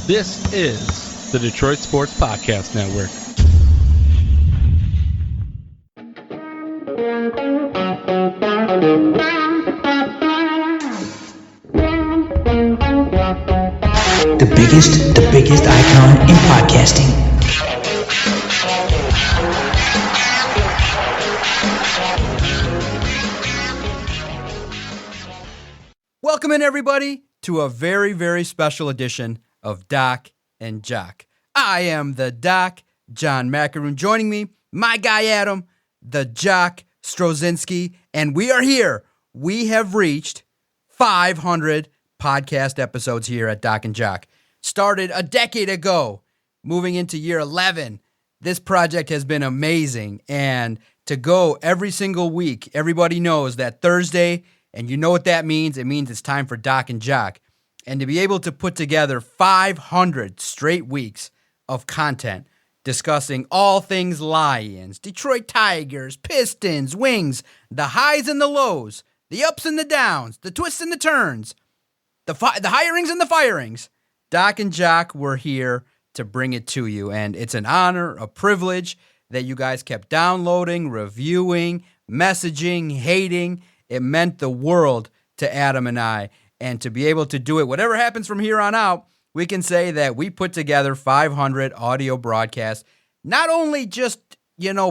This is the Detroit Sports Podcast Network. The biggest icon in podcasting. Welcome in, everybody, to a very, very special edition of Doc and Jock. I am the Doc, John Macaroon. Joining me, my guy Adam, the Jock Strozinski, and we are here. We have reached 500 podcast episodes here at Doc and Jock. Started a decade ago, moving into year 11. This project has been amazing, and to go every single week, everybody knows that Thursday, and you know what that means. It means it's time for Doc and Jock. And to be able to put together 500 straight weeks of content discussing all things Lions, Detroit Tigers, Pistons, Wings, the highs and the lows, the ups and the downs, the twists and the turns, the hirings and the firings. Doc and Jock were here to bring it to you, and it's an honor, a privilege that you guys kept downloading, reviewing, messaging, hating. It meant the world to Adam and I, and to be able to do it, whatever happens from here on out, we can say that we put together 500 audio broadcasts, not only just,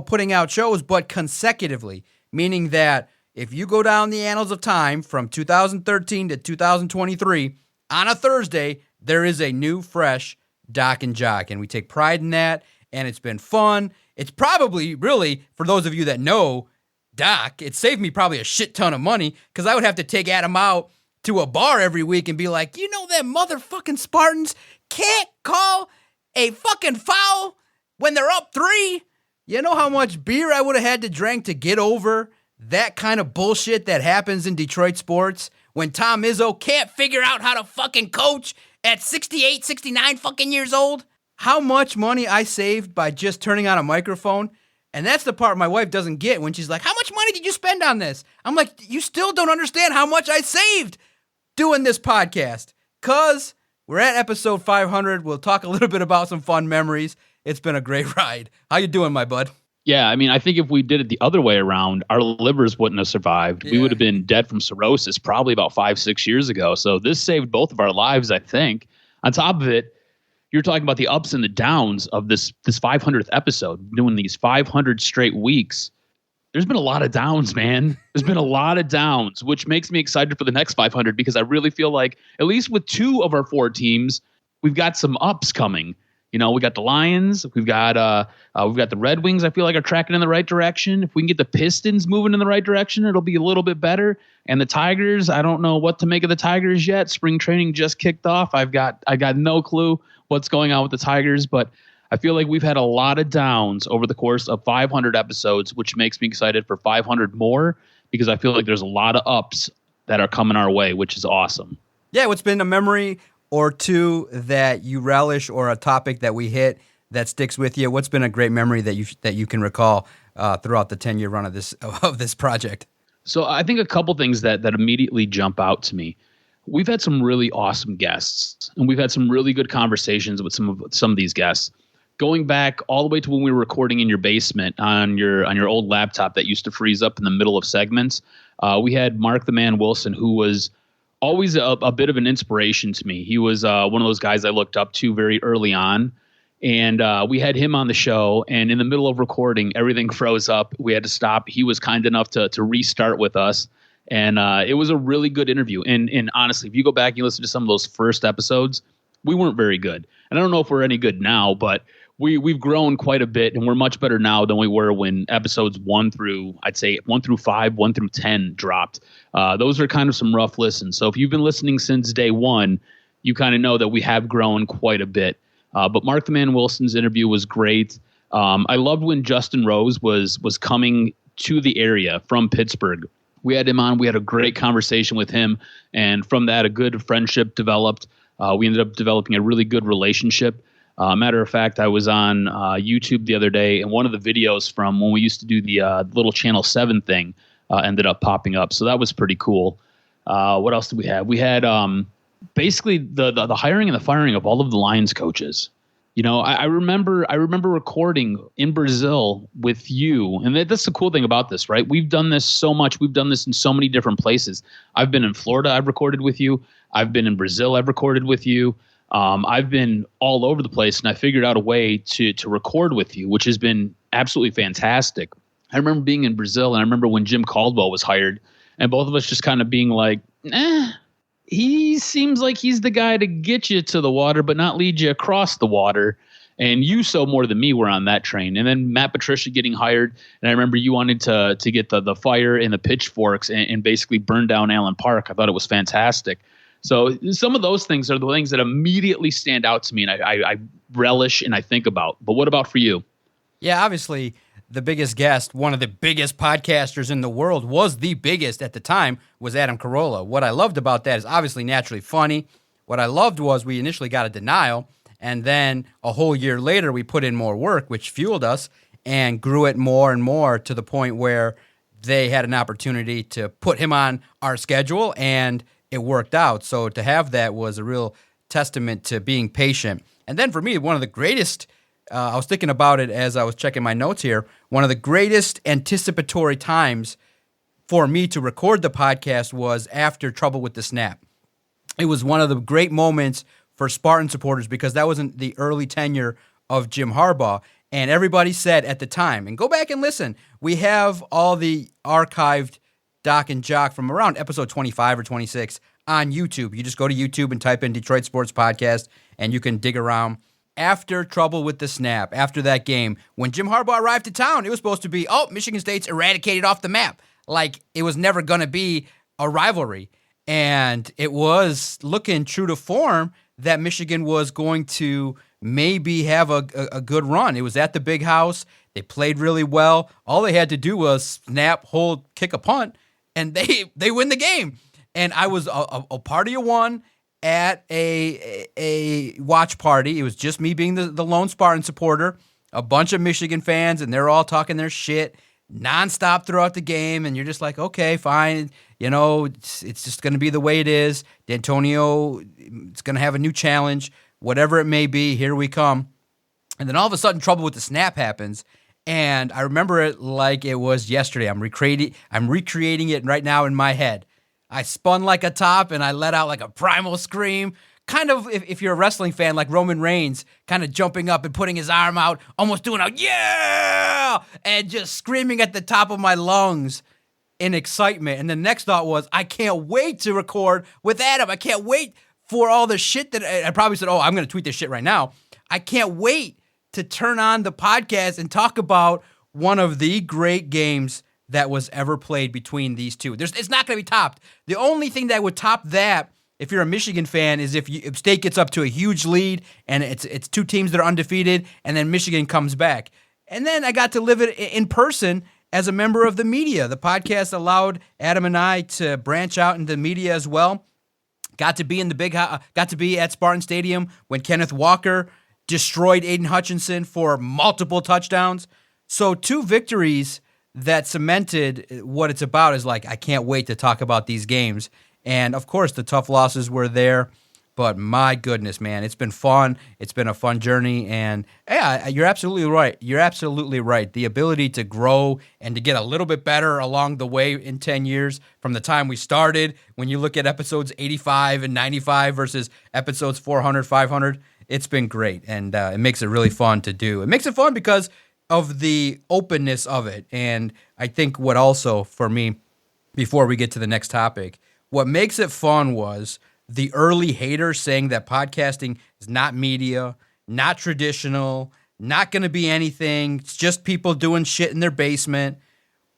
putting out shows, but consecutively, meaning that if you go down the annals of time from 2013 to 2023, on a Thursday, there is a new, fresh Doc and Jock, and we take pride in that, and it's been fun. It's probably, really, for those of you that know Doc, it saved me probably a shit ton of money, because I would have to take Adam out to a bar every week and be like, that motherfucking Spartans can't call a fucking foul when they're up 3? You know how much beer I would have had to drink to get over that kind of bullshit that happens in Detroit sports when Tom Izzo can't figure out how to fucking coach at 68, 69 fucking years old? How much money I saved by just turning on a microphone? And that's the part my wife doesn't get when she's like, how much money did you spend on this? I'm like, you still don't understand how much I saved doing this podcast. Because we're at episode 500. We'll talk a little bit about some fun memories. It's been a great ride. How you doing, my bud? Yeah, I think if we did it the other way around, our livers wouldn't have survived. Yeah. We would have been dead from cirrhosis probably about 5-6 years ago. So this saved both of our lives, I think. On top of it, you're talking about the ups and the downs of this 500th episode, doing these 500 straight weeks. There's been a lot of downs, man. There's been a lot of downs, which makes me excited for the next 500 because I really feel like, at least with 2 of our 4 teams, we've got some ups coming. We got the Lions, we've got the Red Wings. I feel like are tracking in the right direction. If we can get the Pistons moving in the right direction, it'll be a little bit better. And the Tigers, I don't know what to make of the Tigers yet. Spring training just kicked off. I got no clue what's going on with the Tigers, but I feel like we've had a lot of downs over the course of 500 episodes, which makes me excited for 500 more because I feel like there's a lot of ups that are coming our way, which is awesome. Yeah, what's been a memory or 2 that you relish, or a topic that we hit that sticks with you? What's been a great memory that you can recall throughout the 10-year run of this project? So I think a couple things that immediately jump out to me. We've had some really awesome guests, and we've had some really good conversations with some of these guests. Going back all the way to when we were recording in your basement on your old laptop that used to freeze up in the middle of segments, we had Mark the Man Wilson, who was always a bit of an inspiration to me. He was one of those guys I looked up to very early on, and we had him on the show, and in the middle of recording, everything froze up. We had to stop. He was kind enough to restart with us. And it was a really good interview. And honestly, if you go back and you listen to some of those first episodes, we weren't very good. And I don't know if we're any good now, but we've grown quite a bit, and we're much better now than we were when episodes 1 through 5, 1 through 10 dropped. Those are kind of some rough listens. So if you've been listening since day 1, you kind of know that we have grown quite a bit. But Mark the Man Wilson's interview was great. I loved when Justin Rose was coming to the area from Pittsburgh. We had him on. We had a great conversation with him. And from that, a good friendship developed. We ended up developing a really good relationship. Matter of fact, I was on YouTube the other day, and one of the videos from when we used to do the little Channel 7 thing ended up popping up. So that was pretty cool. What else did we have? We had basically the hiring and the firing of all of the Lions coaches. You know, I remember recording in Brazil with you, and that's the cool thing about this, right? We've done this so much. We've done this in so many different places. I've been in Florida. I've recorded with you. I've been in Brazil. I've recorded with you. I've been all over the place, and I figured out a way to record with you, which has been absolutely fantastic. I remember being in Brazil, and I remember when Jim Caldwell was hired, and both of us just kind of being like, he seems like he's the guy to get you to the water, but not lead you across the water. And you, so more than me, were on that train. And then Matt Patricia getting hired. And I remember you wanted to get the fire and the pitchforks and basically burn down Allen Park. I thought it was fantastic. So some of those things are the things that immediately stand out to me and I relish and I think about. But what about for you? Yeah, obviously, the biggest guest, one of the biggest podcasters in the world, was the biggest at the time, was Adam Carolla. What I loved about that is obviously naturally funny. What I loved was we initially got a denial, and then a whole year later we put in more work, which fueled us and grew it more and more to the point where they had an opportunity to put him on our schedule, and it worked out. So to have that was a real testament to being patient. And then for me, one of the greatest I was thinking about it as I was checking my notes here. One of the greatest anticipatory times for me to record the podcast was after Trouble with the Snap. It was one of the great moments for Spartan supporters because that wasn't the early tenure of Jim Harbaugh. And everybody said at the time, and go back and listen, we have all the archived Doc and Jock from around episode 25 or 26 on YouTube. You just go to YouTube and type in Detroit Sports Podcast, and you can dig around. After Trouble with the Snap, after that game, when Jim Harbaugh arrived to town, it was supposed to be, Michigan State's eradicated off the map. Like, it was never going to be a rivalry. And it was looking true to form that Michigan was going to maybe have a good run. It was at the Big House. They played really well. All they had to do was snap, hold, kick a punt, and they win the game. And I was a party of one at a watch party. It was just me being the lone Spartan supporter, a bunch of Michigan fans, and they're all talking their shit nonstop throughout the game. And you're just like, okay, fine. You know, it's just going to be the way it is. D'Antonio is going to have a new challenge, whatever it may be. Here we come. And then all of a sudden, Trouble with the Snap happens. And I remember it like it was yesterday. I'm recreating it right now in my head. I spun like a top and I let out like a primal scream. Kind of, if you're a wrestling fan, like Roman Reigns, kind of jumping up and putting his arm out, almost doing a yeah, and just screaming at the top of my lungs in excitement. And the next thought was, I can't wait to record with Adam. I can't wait for all the shit that I probably said, I'm going to tweet this shit right now. I can't wait to turn on the podcast and talk about one of the great games that was ever played between these two. It's not going to be topped. The only thing that would top that, if you're a Michigan fan, is if State gets up to a huge lead and it's two teams that are undefeated, and then Michigan comes back. And then I got to live it in person as a member of the media. The podcast allowed Adam and I to branch out into the media as well. Got to be in the big house, got to be at Spartan Stadium when Kenneth Walker destroyed Aiden Hutchinson for multiple touchdowns. So 2 victories that cemented what it's about is like, I can't wait to talk about these games. And of course, the tough losses were there, but my goodness, man, it's been fun. It's been a fun journey. And yeah, you're absolutely right. You're absolutely right. The ability to grow and to get a little bit better along the way in 10 years from the time we started, when you look at episodes 85 and 95 versus episodes 400, 500, it's been great. And it makes it really fun to do. It makes it fun because of the openness of it. And I think what also, for me, before we get to the next topic, what makes it fun was the early haters saying that podcasting is not media, not traditional, not going to be anything. It's just people doing shit in their basement.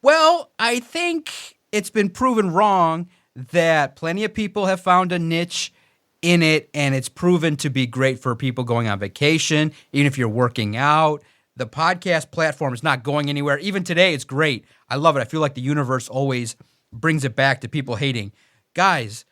Well, I think it's been proven wrong that plenty of people have found a niche in it, and it's proven to be great for people going on vacation, even if you're working out. The podcast platform is not going anywhere. Even today, it's great. I love it. I feel like the universe always brings it back to people hating. Guys,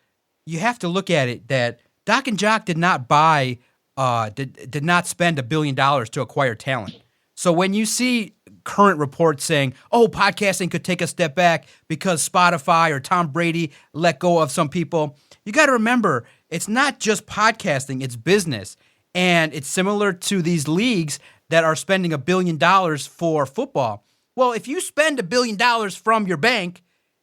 you have to look at it that Doc and Jock did not spend $1 billion to acquire talent. So when you see current reports saying, podcasting could take a step back because Spotify or Tom Brady let go of some people, you got to remember, it's not just podcasting, it's business. And it's similar to these leagues that are spending $1 billion for football. Well, if you spend $1 billion from your bank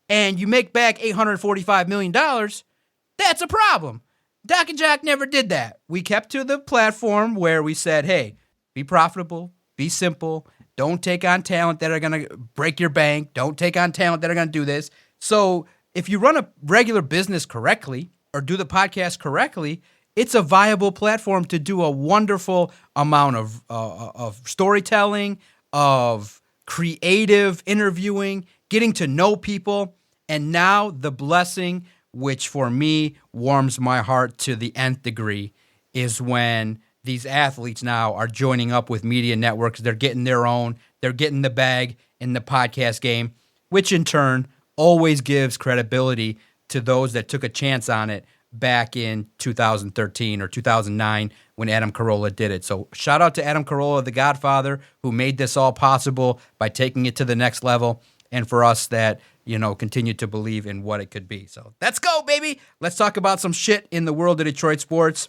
and you make back $845 million, that's a problem. Doc and Jock never did that. We kept to the platform where we said, hey, be profitable, be simple, don't take on talent that are going to break your bank, don't take on talent that are going to do this. So if you run a regular business correctly or do the podcast correctly, it's a viable platform to do a wonderful amount of storytelling, of creative interviewing, getting to know people. And now the blessing, which for me warms my heart to the nth degree, is when these athletes now are joining up with media networks. They're getting their own. They're getting the bag in the podcast game, which in turn always gives credibility to those that took a chance on it back in 2013 or 2009 when Adam Carolla did it. So shout out to Adam Carolla, the Godfather, who made this all possible by taking it to the next level, and for us that, continue to believe in what it could be. So let's go, baby. Let's talk about some shit in the world of Detroit sports.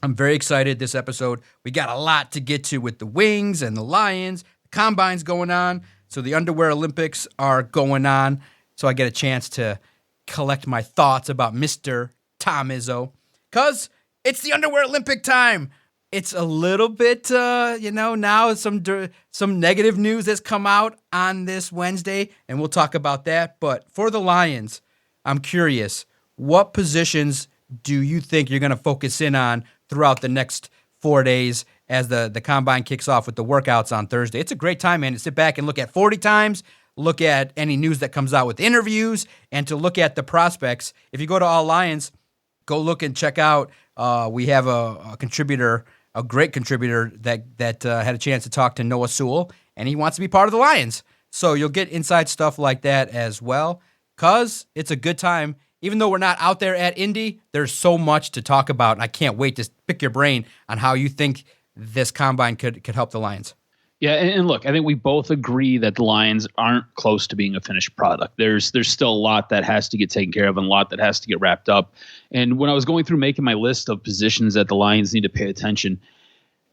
I'm very excited this episode. We got a lot to get to with the Wings and the Lions. The Combine's going on. So the Underwear Olympics are going on. So I get a chance to collect my thoughts about Mr. Tom Izzo, because it's the Underwear Olympic time. It's a little bit, now some negative news that's come out on this Wednesday, and we'll talk about that. But for the Lions, I'm curious, what positions do you think you're going to focus in on throughout the next 4 days as the Combine kicks off with the workouts on Thursday? It's a great time, man, to sit back and look at 40 times, look at any news that comes out with interviews, and to look at the prospects. If you go to All Lions, go look and check out. We have a contributor, a great contributor that had a chance to talk to Noah Sewell, and he wants to be part of the Lions. So you'll get inside stuff like that as well, because it's a good time. Even though we're not out there at Indy, there's so much to talk about, and I can't wait to pick your brain on how you think this Combine could help the Lions. Yeah, and look, I think we both agree that the Lions aren't close to being a finished product. There's still a lot that has to get taken care of and a lot that has to get wrapped up. And when I was going through making my list of positions that the Lions need to pay attention,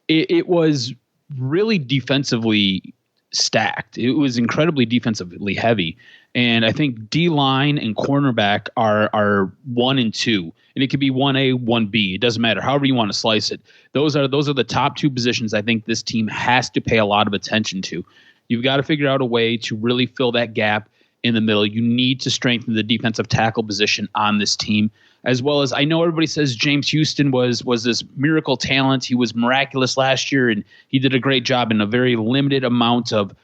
it was really defensively stacked. It was incredibly defensively heavy. And I think D-line and cornerback are 1 and 2. And it could be 1A, 1B. It doesn't matter. However you want to slice it. Those are the top 2 positions I think this team has to pay a lot of attention to. You've got to figure out a way to really fill that gap in the middle. You need to strengthen the defensive tackle position on this team, as well as, I know everybody says James Houston was this miracle talent. He was miraculous last year, and he did a great job in a very limited amount of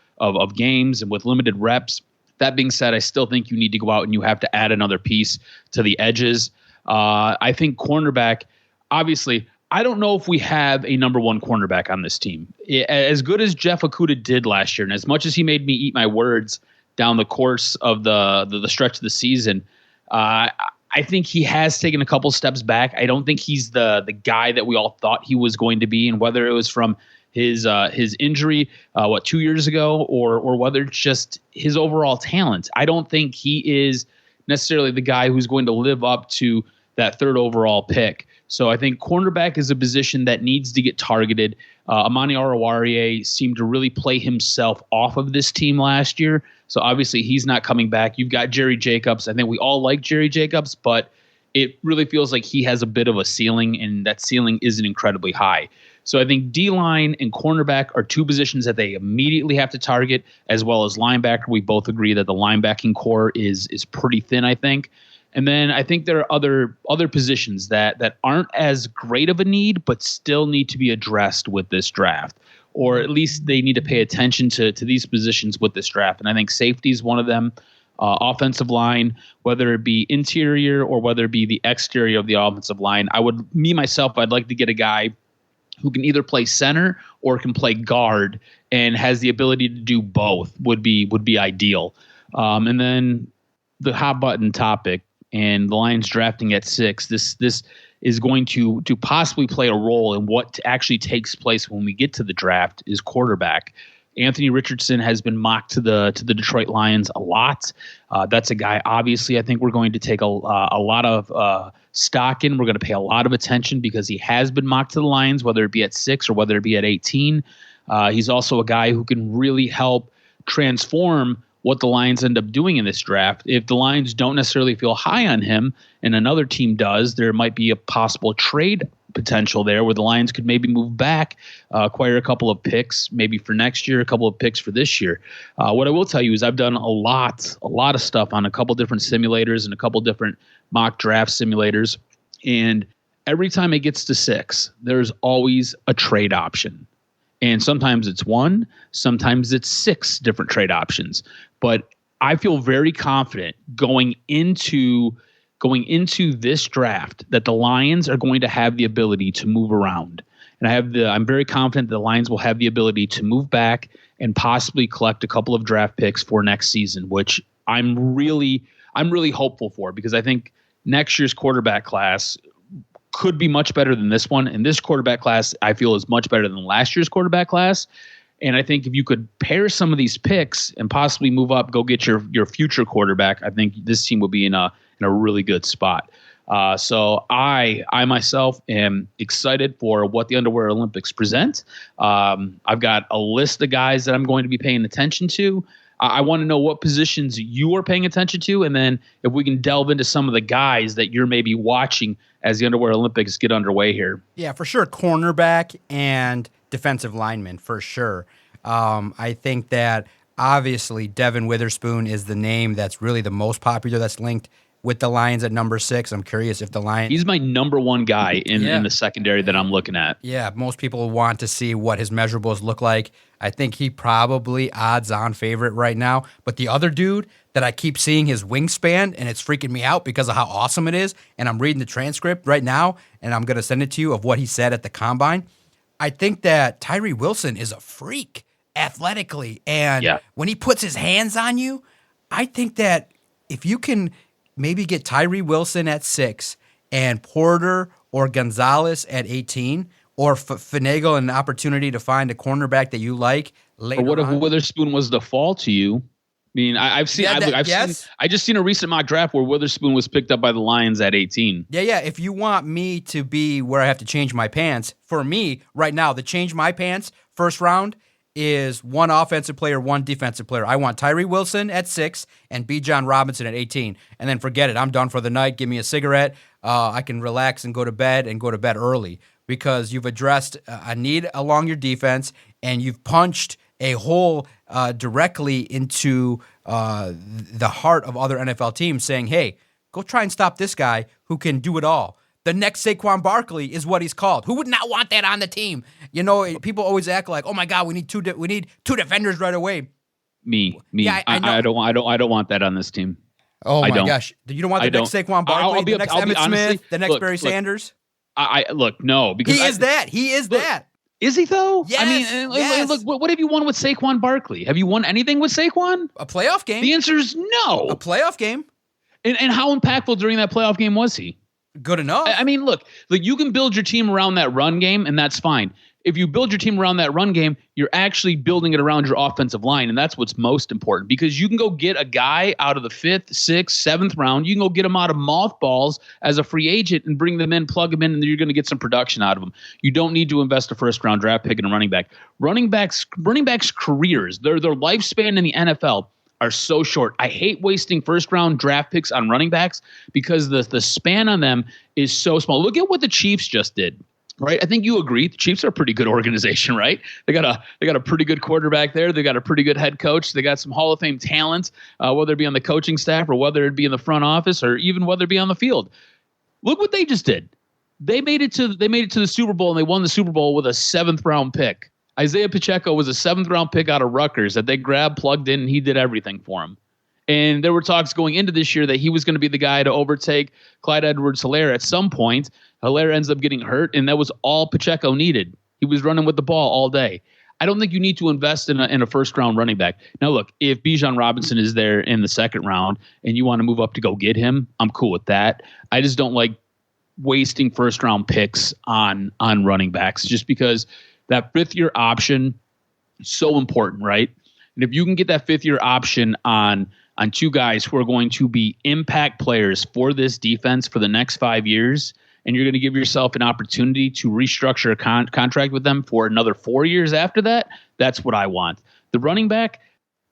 games and with limited reps. That being said, I still think you need to go out and you have to add another piece to the edges. I think cornerback, obviously, I don't know if we have a number 1 cornerback on this team. As good as Jeff Okudah did last year, and as much as he made me eat my words down the course of the stretch of the season, I think he has taken a couple steps back. I don't think he's the guy that we all thought he was going to be, and whether it was from his injury 2 years ago or whether it's just his overall talent, I don't think he is necessarily the guy who's going to live up to that 3rd overall pick. So I think cornerback is a position that needs to get targeted. Amani Oruwariye seemed to really play himself off of this team last year. So obviously he's not coming back. You've got Jerry Jacobs. I think we all like Jerry Jacobs, but it really feels like he has a bit of a ceiling, and that ceiling isn't incredibly high. So I think D-line and cornerback are 2 positions that they immediately have to target, as well as linebacker. We both agree that the linebacking core is pretty thin, I think. And then I think there are other positions that aren't as great of a need, but still need to be addressed with this draft, or at least they need to pay attention to these positions with this draft. And I think safety is one of them. Offensive line, whether it be interior or whether it be the exterior of the offensive line. I'd like to get a guy who can either play center or can play guard and has the ability to do both would be ideal. And then the hot button topic, and the Lions drafting at 6. This is going to possibly play a role in what actually takes place when we get to the draft is quarterback. Anthony Richardson has been mocked to the Detroit Lions a lot. That's a guy, obviously, I think we're going to take a lot of stock in. We're going to pay a lot of attention because he has been mocked to the Lions, whether it be at 6 or whether it be at 18. He's also a guy who can really help transform what the Lions end up doing in this draft. If the Lions don't necessarily feel high on him and another team does, there might be a possible trade potential there where the Lions could maybe move back, acquire a couple of picks, maybe for next year, a couple of picks for this year. What I will tell you is I've done a lot of stuff on a couple different simulators and a couple different mock draft simulators. And every time it gets to 6, there's always a trade option. And sometimes it's 1, sometimes it's 6 different trade options. But I feel very confident going into this draft that the Lions are going to have the ability to move around. And I'm very confident the Lions will have the ability to move back and possibly collect a couple of draft picks for next season, which I'm really hopeful for, because I think next year's quarterback class could be much better than this one. And this quarterback class, I feel, is much better than last year's quarterback class. And I think if you could pair some of these picks and possibly move up, go get your future quarterback, I think this team will be in a really good spot. So I myself am excited for what the Underwear Olympics present. I've got a list of guys that I'm going to be paying attention to. I want to know what positions you are paying attention to, and then if we can delve into some of the guys that you're maybe watching as the Underwear Olympics get underway here. Yeah, for sure. Cornerback and defensive lineman, for sure. I think that obviously Devin Witherspoon is the name that's really the most popular that's linked with the Lions at number 6. I'm curious if the Lions... He's my number 1 guy in the secondary that I'm looking at. Yeah, most people want to see what his measurables look like. I think he probably odds-on favorite right now. But the other dude that I keep seeing his wingspan, and it's freaking me out because of how awesome it is, and I'm reading the transcript right now, and I'm going to send it to you of what he said at the Combine. I think that Tyree Wilson is a freak athletically, and when he puts his hands on you, I think that if you can maybe get Tyree Wilson at 6 and Porter or Gonzalez at 18, or finagle an opportunity to find a cornerback that you like later on. Or what if Witherspoon was the fall to you? I mean, I just seen a recent mock draft where Witherspoon was picked up by the Lions at 18. Yeah. If you want me to be where I have to change my pants, for me right now, the change my pants first round is 1 offensive player, 1 defensive player. I want Tyree Wilson at 6 and Bijan Robinson at 18. And then forget it. I'm done for the night. Give me a cigarette. I can relax and go to bed early, because you've addressed a need along your defense and you've punched a hole directly into the heart of other NFL teams, saying, hey, go try and stop this guy who can do it all. The next Saquon Barkley is what he's called. Who would not want that on the team? You know, people always act like, "Oh my God, we need two defenders right away." Me. Yeah, I don't want that on this team. Oh my gosh, you don't want the next Saquon Barkley, the next Emmitt Smith, the next Barry Sanders? No, because he is that. He is that. Is he though? Yes. I mean, look, what have you won with Saquon Barkley? Have you won anything with Saquon? A playoff game. The answer is no. A playoff game. And how impactful during that playoff game was he? Good enough. I mean, look, you can build your team around that run game, and that's fine. If you build your team around that run game, you're actually building it around your offensive line, and that's what's most important, because you can go get a guy out of the 5th, 6th, 7th round. You can go get him out of mothballs as a free agent and bring them in, plug them in, and you're going to get some production out of them. You don't need to invest a first-round draft pick in a running back. Running backs' careers, their lifespan in the NFL are so short. I hate wasting first-round draft picks on running backs because the span on them is so small. Look at what the Chiefs just did, right? I think you agree. The Chiefs are a pretty good organization, right? They got a pretty good quarterback there. They got a pretty good head coach. They got some Hall of Fame talent, whether it be on the coaching staff or whether it be in the front office or even whether it be on the field. Look what they just did. They made it to the Super Bowl, and they won the Super Bowl with a 7th-round pick. Isaiah Pacheco was a 7th-round pick out of Rutgers that they grabbed, plugged in, and he did everything for him. And there were talks going into this year that he was going to be the guy to overtake Clyde Edwards-Helaire at some point. Helaire ends up getting hurt, and that was all Pacheco needed. He was running with the ball all day. I don't think you need to invest in a first-round running back. Now, look, if Bijan Robinson is there in the 2nd round and you want to move up to go get him, I'm cool with that. I just don't like wasting first-round picks on running backs, just because that 5th-year option So important, right? And if you can get that fifth-year option on two guys who are going to be impact players for this defense for the next 5 years, and you're going to give yourself an opportunity to restructure a contract with them for another 4 years after that, that's what I want. The running back,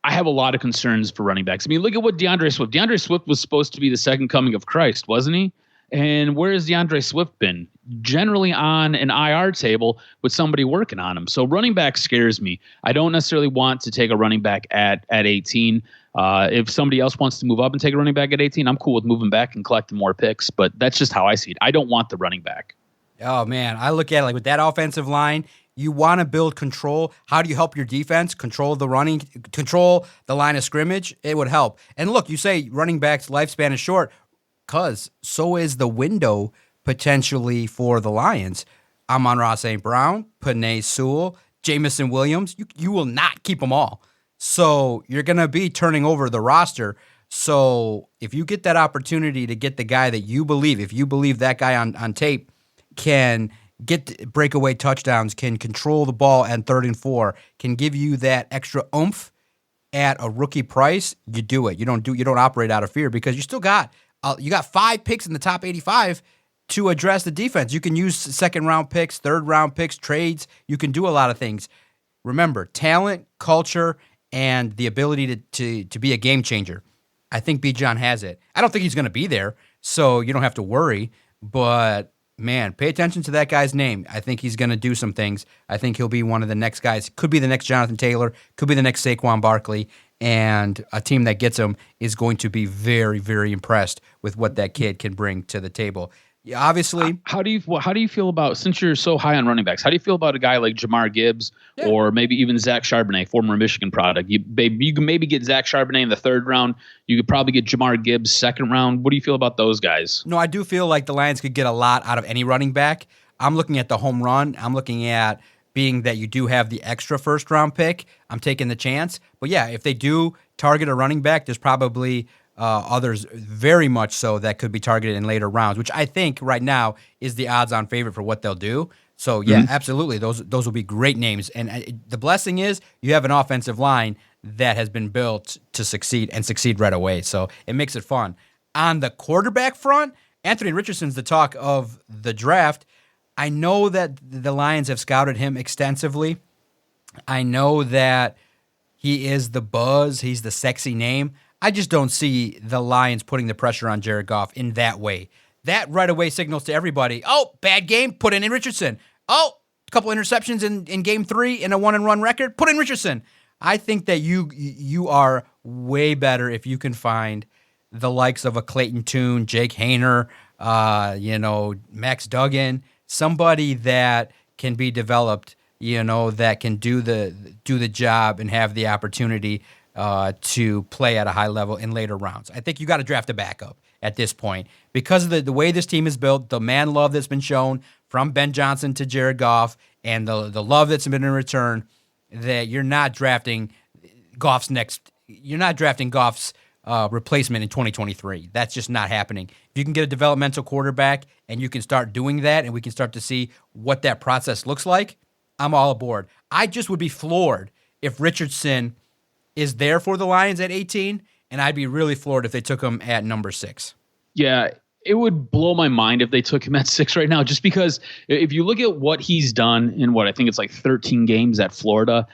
I have a lot of concerns for running backs. I mean, look at what DeAndre Swift. DeAndre Swift was supposed to be the second coming of Christ, wasn't he? And where has DeAndre Swift been? Generally on an IR table with somebody working on him. So running back scares me. I don't necessarily want to take a running back at 18. If somebody else wants to move up and take a running back at 18, I'm cool with moving back and collecting more picks. But that's just how I see it. I don't want the running back. Oh, man. I look at it like with that offensive line, you want to build control. How do you help your defense control the running, control the line of scrimmage? It would help. And look, you say running back's lifespan is short, because so is the window potentially for the Lions. Amon-Ra St. Brown, Penei Sewell, Jamison Williams. You will not keep them all. So you're going to be turning over the roster. So if you get that opportunity to get the guy that you believe, if you believe that guy on tape can get breakaway touchdowns, can control the ball at 3rd and 4, can give you that extra oomph at a rookie price, you do it. You don't operate out of fear, because you still got you got 5 picks in the top 85 to address the defense. You can use second-round picks, third-round picks, trades. You can do a lot of things. Remember, talent, culture, and the ability to be a game changer. I think Bijan has it. I don't think he's going to be there, so you don't have to worry. But, man, pay attention to that guy's name. I think he's going to do some things. I think he'll be one of the next guys. Could be the next Jonathan Taylor. Could be the next Saquon Barkley. And a team that gets him is going to be very, very impressed with what that kid can bring to the table. Yeah, obviously. How do you feel about, since you're so high on running backs, how do you feel about a guy like Jamar Gibbs or maybe even Zach Charbonnet, former Michigan product? You can maybe get Zach Charbonnet in the 3rd round. You could probably get Jamar Gibbs 2nd round. What do you feel about those guys? No, I do feel like the Lions could get a lot out of any running back. I'm looking at the home run. I'm looking at being that you do have the extra 1st round pick. I'm taking the chance. But yeah, if they do target a running back, there's probably others very much so that could be targeted in later rounds, which I think right now is the odds-on favorite for what they'll do. So yeah, absolutely, those will be great names. And the blessing is you have an offensive line that has been built to succeed and succeed right away. So it makes it fun. On the quarterback front, Anthony Richardson's the talk of the draft. I know that the Lions have scouted him extensively. I know that he is the buzz. He's the sexy name. I just don't see the Lions putting the pressure on Jared Goff in that way. That right away signals to everybody, oh, bad game, put in Richardson. Oh, a couple interceptions in game 3 in a 1-and-1 record, put in Richardson. I think that you are way better if you can find the likes of a Clayton Tune, Jake Hayner, Max Duggan, somebody that can be developed, that can do the job and have the opportunity to play at a high level in later rounds. I think you got to draft a backup at this point because of the way this team is built, the man love that's been shown from Ben Johnson to Jared Goff, and the love that's been in return. That you're not drafting Goff's replacement in 2023. That's just not happening. If you can get a developmental quarterback and you can start doing that, and we can start to see what that process looks like, I'm all aboard. I just would be floored if Richardson is there for the Lions at 18, and I'd be really floored if they took him at number 6. Yeah, it would blow my mind if they took him at 6 right now, just because if you look at what he's done in I think it's like 13 games at Florida,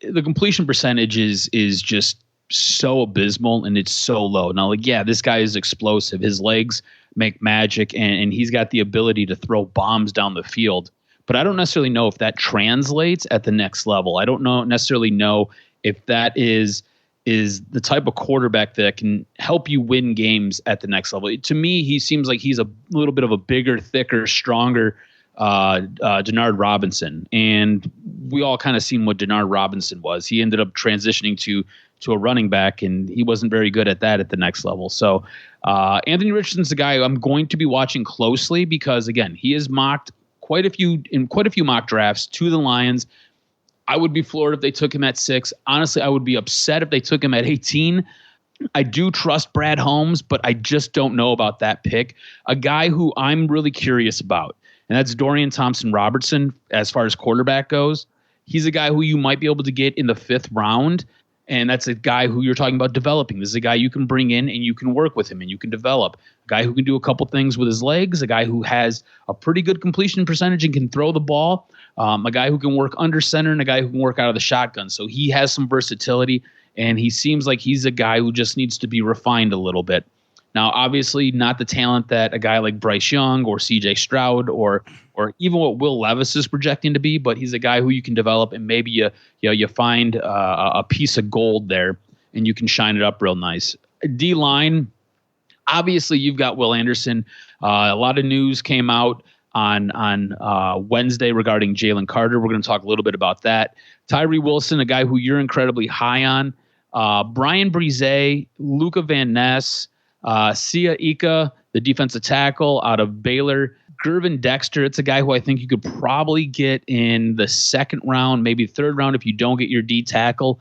the completion percentage is just so abysmal and it's so low. Now, this guy is explosive. His legs make magic, and he's got the ability to throw bombs down the field. But I don't necessarily know if that translates at the next level. I don't necessarily know if that is the type of quarterback that can help you win games at the next level. To me, he seems like he's a little bit of a bigger, thicker, stronger Denard Robinson. And we all kind of seen what Denard Robinson was. He ended up transitioning to a running back, and he wasn't very good at that at the next level. So Anthony Richardson's the guy I'm going to be watching closely because, again, he is mocked quite a few mock drafts to the Lions. I would be floored if they took him at 6. Honestly, I would be upset if they took him at 18. I do trust Brad Holmes, but I just don't know about that pick. A guy who I'm really curious about, and that's Dorian Thompson-Robertson as far as quarterback goes. He's a guy who you might be able to get in the 5th round. And that's a guy who you're talking about developing. This is a guy you can bring in and you can work with him and you can develop. A guy who can do a couple things with his legs, a guy who has a pretty good completion percentage and can throw the ball, a guy who can work under center, and a guy who can work out of the shotgun. So he has some versatility, and he seems like he's a guy who just needs to be refined a little bit. Now, obviously, not the talent that a guy like Bryce Young or C.J. Stroud or even what Will Levis is projecting to be, but he's a guy who you can develop, and maybe you find a piece of gold there, and you can shine it up real nice. D-line, obviously, you've got Will Anderson. A lot of news came out on Wednesday regarding Jalen Carter. We're going to talk a little bit about that. Tyree Wilson, a guy who you're incredibly high on. Brian Brise, Luca Van Ness, Sia Ika, the defensive tackle out of Baylor. Gervin Dexter, it's a guy who I think you could probably get in the 2nd round, maybe 3rd round if you don't get your D tackle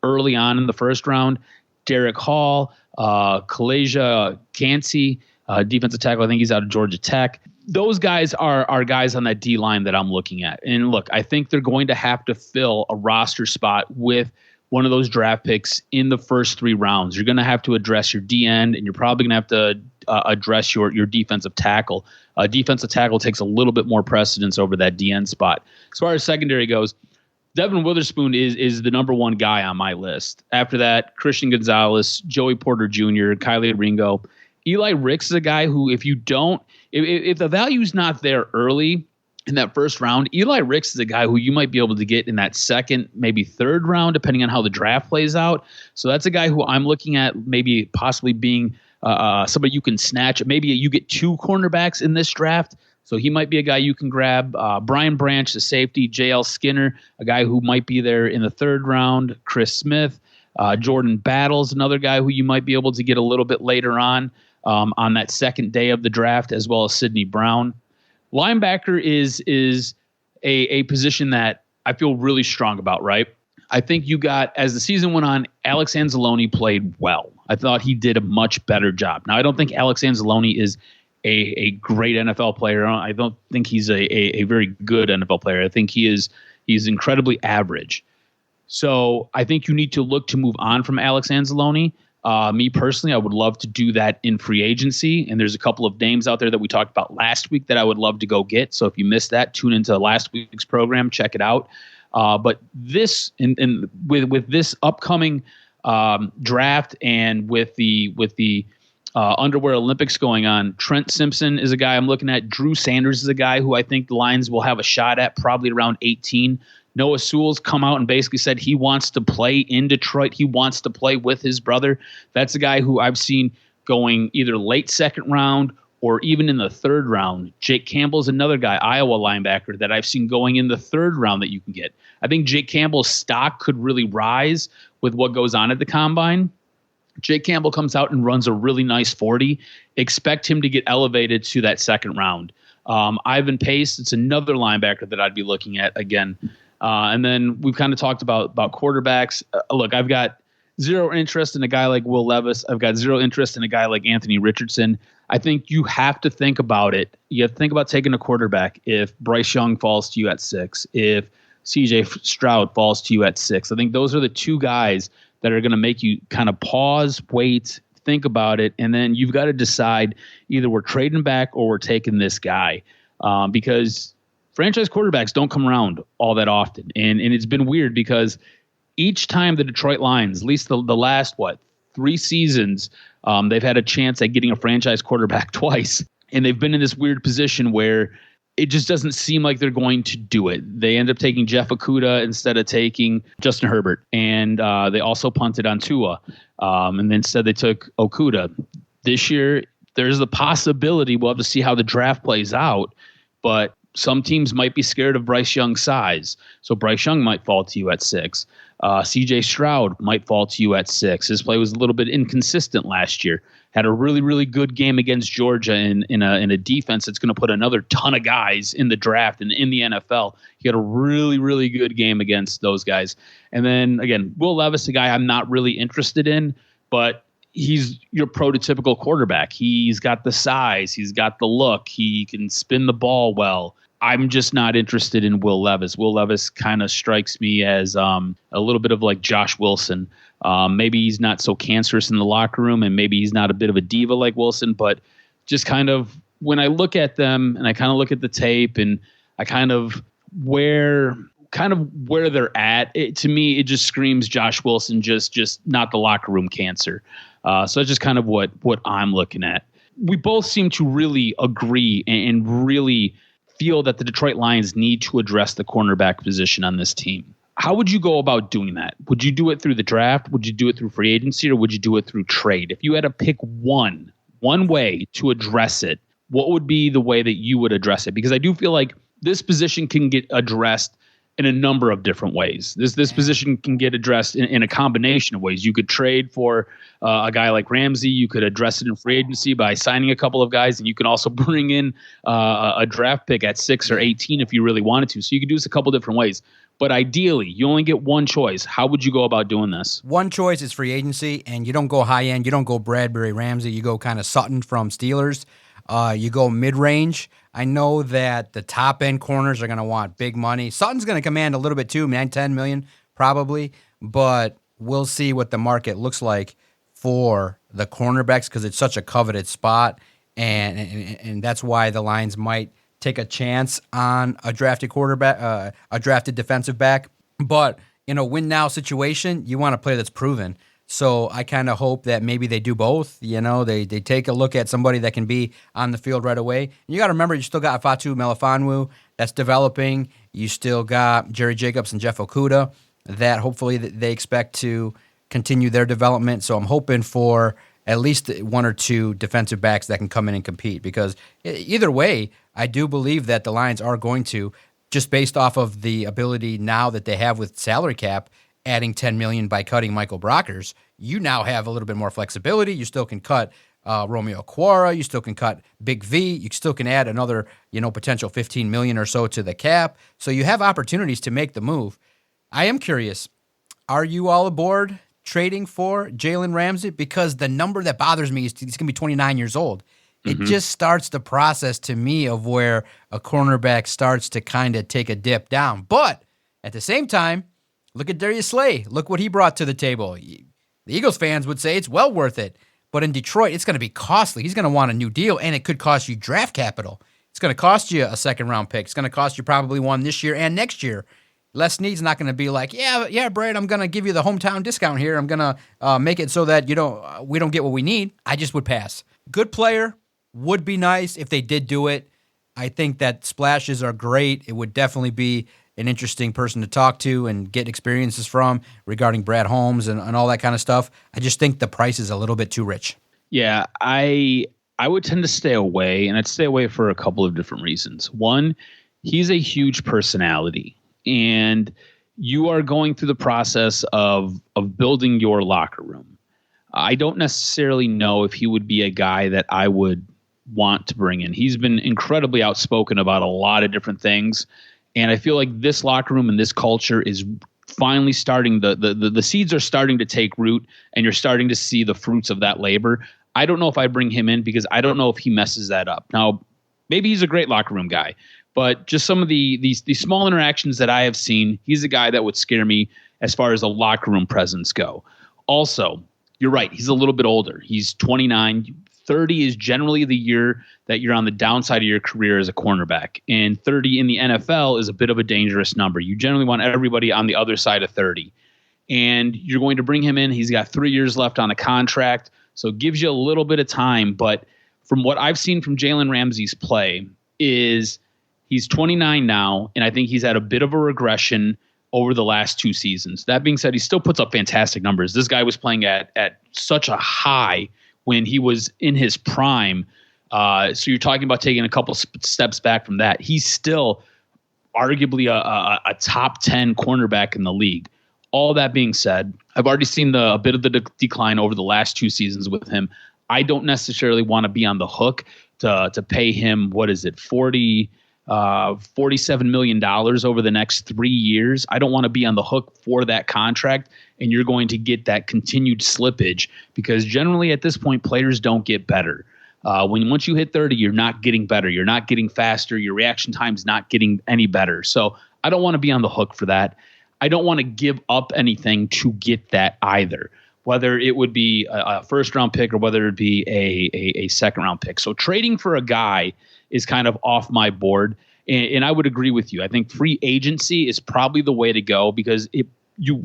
early on in the 1st round. Derek Hall, Kalasia Cansey, defensive tackle. I think he's out of Georgia Tech. Those guys are guys on that D line that I'm looking at. And look, I think they're going to have to fill a roster spot with one of those draft picks in the first 3 rounds. You're going to have to address your D end, and you're probably going to have to address your defensive tackle. Defensive tackle takes a little bit more precedence over that D end spot. As far as secondary goes, Devin Witherspoon is the number 1 guy on my list. After that, Christian Gonzalez, Joey Porter Jr., Kylie Ringo. Eli Ricks is a guy who, if the value's not there early in that 1st round, Eli Ricks is a guy who you might be able to get in that 2nd, maybe 3rd round, depending on how the draft plays out. So that's a guy who I'm looking at maybe possibly being somebody you can snatch. Maybe you get 2 cornerbacks in this draft. So he might be a guy you can grab. Brian Branch, the safety. J.L. Skinner, a guy who might be there in the 3rd round. Chris Smith. Jordan Battles, another guy who you might be able to get a little bit later on that 2nd day of the draft, as well as Sidney Brown. Linebacker is a position that I feel really strong about, right? I think you got, as the season went on, Alex Anzalone played well. I thought he did a much better job. Now, I don't think Alex Anzalone is a great NFL player. I don't think he's a very good NFL player. I think he's incredibly average. So I think you need to look to move on from Alex Anzalone. Me personally, I would love to do that in free agency. And there's a couple of names out there that we talked about last week that I would love to go get. So if you missed that, tune into last week's program, check it out. But this, with this upcoming draft and with the Underwear Olympics going on, Trent Simpson is a guy I'm looking at. Drew Sanders is a guy who I think the Lions will have a shot at probably around 18. Noah Sewell's come out and basically said he wants to play in Detroit. He wants to play with his brother. That's a guy who I've seen going either late 2nd round or even in the 3rd round. Jake Campbell's another guy, Iowa linebacker, that I've seen going in the 3rd round that you can get. I think Jake Campbell's stock could really rise with what goes on at the combine. Jake Campbell comes out and runs a really nice 40. Expect him to get elevated to that 2nd round. Ivan Pace, it's another linebacker that I'd be looking at again. And then we've kind of talked about quarterbacks. Look, I've got zero interest in a guy like Will Levis. I've got zero interest in a guy like Anthony Richardson. I think you have to think about it. You have to think about taking a quarterback if Bryce Young falls to you at 6, if C.J. Stroud falls to you at 6. I think those are the 2 guys that are going to make you kind of pause, wait, think about it, and then you've got to decide either we're trading back or we're taking this guy because franchise quarterbacks don't come around all that often. And it's been weird because each time the Detroit Lions, at least the last, 3 seasons, they've had a chance at getting a franchise quarterback twice. And they've been in this weird position where it just doesn't seem like they're going to do it. They end up taking Jeff Okudah instead of taking Justin Herbert. And they also punted on Tua. And instead they took Okudah. This year, there's the possibility, we'll have to see how the draft plays out, but some teams might be scared of Bryce Young's size. So Bryce Young might fall to you at 6. C.J. Stroud might fall to you at 6. His play was a little bit inconsistent last year. Had a really, really good game against Georgia in a defense that's going to put another ton of guys in the draft and in the NFL. He had a really, really good game against those guys. And then, again, Will Levis, a guy I'm not really interested in, but he's your prototypical quarterback. He's got the size. He's got the look. He can spin the ball well. I'm just not interested in Will Levis. Will Levis kind of strikes me as a little bit of like Josh Wilson. Maybe he's not so cancerous in the locker room, and maybe he's not a bit of a diva like Wilson, but just kind of when I look at them and I kind of look at the tape and I kind of where they're at, to me, it just screams Josh Wilson, just not the locker room cancer. So that's just kind of what I'm looking at. We both seem to really agree and really feel that the Detroit Lions need to address the cornerback position on this team. How would you go about doing that? Would you do it through the draft? Would you do it through free agency, or would you do it through trade? If you had to pick one way to address it, what would be the way that you would address it? Because I do feel like this position can get addressed in a number of different ways. This position can get addressed in a combination of ways. You could trade for a guy like Ramsey. You could address it in free agency by signing a couple of guys, and you can also bring in a draft pick at 6 or 18 if you really wanted to. So you could do this a couple different ways. But ideally, you only get one choice. How would you go about doing this? One choice is free agency, and you don't go high end. You don't go Bradbury, Ramsey. You go kind of Sutton from Steelers. You go mid-range. I know that the top-end corners are going to want big money. Sutton's going to command a little bit too, $10 million probably, but we'll see what the market looks like for the cornerbacks because it's such a coveted spot, and that's why the Lions might take a chance on a drafted quarterback, a drafted defensive back. But in a win-now situation, you want a player that's proven. So I kind of hope that maybe they do both. They take a look at somebody that can be on the field right away. And you got to remember, you still got Fatu Melifonwu that's developing. You still got Jerry Jacobs and Jeff Okudah that hopefully they expect to continue their development. So I'm hoping for at least one or two defensive backs that can come in and compete because either way, I do believe that the Lions are going to, just based off of the ability now that they have with salary cap, adding $10 million by cutting Michael Brockers, you now have a little bit more flexibility. You still can cut Romeo Okwara. You still can cut Big V. You still can add another, potential $15 million or so to the cap. So you have opportunities to make the move. I am curious, are you all aboard trading for Jalen Ramsey? Because the number that bothers me is he's going to be 29 years old. It just starts the process to me of where a cornerback starts to kind of take a dip down. But at the same time, look at Darius Slay. Look what he brought to the table. The Eagles fans would say it's well worth it. But in Detroit, it's going to be costly. He's going to want a new deal, and it could cost you draft capital. It's going to cost you a second-round pick. It's going to cost you probably one this year and next year. Les Snead's not going to be like, yeah, Brad, I'm going to give you the hometown discount here. I'm going to make it so that we don't get what we need. I just would pass. Good player. Would be nice if they did do it. I think that splashes are great. It would definitely be an interesting person to talk to and get experiences from regarding Brad Holmes and all that kind of stuff. I just think the price is a little bit too rich. Yeah, I would tend to stay away, and I'd stay away for a couple of different reasons. One, he's a huge personality, and you are going through the process of building your locker room. I don't necessarily know if he would be a guy that I would want to bring in. He's been incredibly outspoken about a lot of different things. And I feel like this locker room and this culture is finally starting, the seeds are starting to take root, and you're starting to see the fruits of that labor. I don't know if I bring him in because I don't know if he messes that up. Now, maybe he's a great locker room guy, but just some of these small interactions that I have seen, he's a guy that would scare me as far as a locker room presence go. Also, you're right. He's a little bit older. He's 29. 30 is generally the year that you're on the downside of your career as a cornerback. And 30 in the NFL is a bit of a dangerous number. You generally want everybody on the other side of 30. And you're going to bring him in. He's got 3 years left on the contract. So it gives you a little bit of time. But from what I've seen from Jalen Ramsey's play is he's 29 now, and I think he's had a bit of a regression over the last 2 seasons. That being said, he still puts up fantastic numbers. This guy was playing at such a high when he was in his prime. So you're talking about taking a couple steps back from that. He's still arguably a top 10 cornerback in the league. All that being said, I've already seen a bit of the decline over the last 2 seasons with him. I don't necessarily want to be on the hook to pay him, $47 million over the next 3 years. I don't want to be on the hook for that contract, and you're going to get that continued slippage because generally at this point, players don't get better. Once you hit 30, you're not getting better. You're not getting faster. Your reaction time's not getting any better. So I don't want to be on the hook for that. I don't want to give up anything to get that either, whether it would be a first-round pick or whether it would be a second-round pick. So trading for a guy is kind of off my board, and I would agree with you. I think free agency is probably the way to go because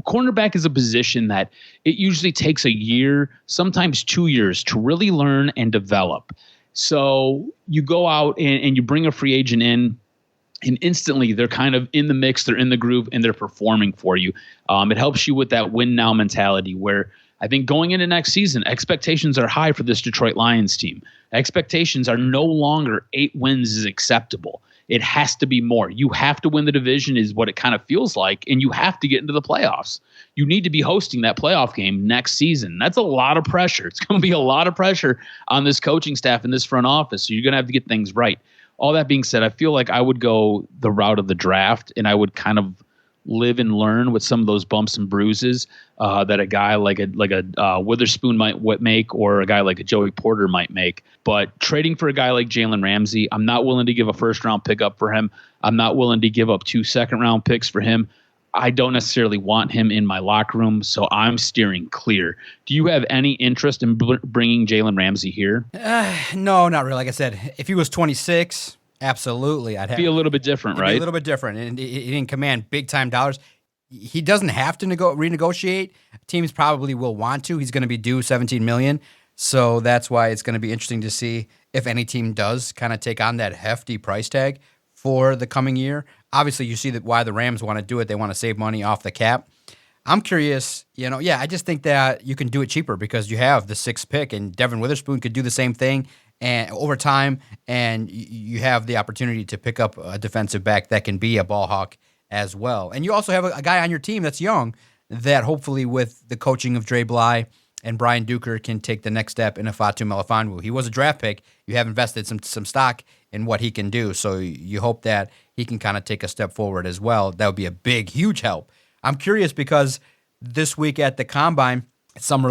cornerback is a position that it usually takes a year, sometimes 2 years to really learn and develop. So you go out and you bring a free agent in, and instantly they're kind of in the mix, they're in the groove, and they're performing for you. It helps you with that win now mentality where I think going into next season, expectations are high for this Detroit Lions team. Expectations are no longer 8 wins is acceptable. It has to be more. You have to win the division is what it kind of feels like, and you have to get into the playoffs. You need to be hosting that playoff game next season. That's a lot of pressure. It's going to be a lot of pressure on this coaching staff and this front office, so you're going to have to get things right. All that being said, I feel like I would go the route of the draft, and I would kind of live and learn with some of those bumps and bruises that a guy like a Witherspoon might make, or a guy like a Joey Porter might make. But trading for a guy like Jalen Ramsey, I'm not willing to give a first-round pick up for him. I'm not willing to give up 2 second-round picks for him. I don't necessarily want him in my locker room, so I'm steering clear. Do you have any interest in bringing Jalen Ramsey here? No, not really. Like I said, if he was 26, absolutely. I'd have be a little bit different, right? Be a little bit different, and he didn't command big-time dollars. He doesn't have to renegotiate. Teams probably will want to. He's going to be due $17 million, so that's why it's going to be interesting to see if any team does kind of take on that hefty price tag for the coming year. Obviously, you see that why the Rams want to do it. They want to save money off the cap. I'm curious, I just think that you can do it cheaper because you have the 6th pick, and Devin Witherspoon could do the same thing and over time, and you have the opportunity to pick up a defensive back that can be a ball hawk as well. And you also have a guy on your team that's young that hopefully with the coaching of Dre Bly and Brian Duker can take the next step in Fatu Melifonwu. He was a draft pick. You have invested some stock in what he can do, so you hope that he can kind of take a step forward as well. That would be a big, huge help. I'm curious because this week at the Combine, some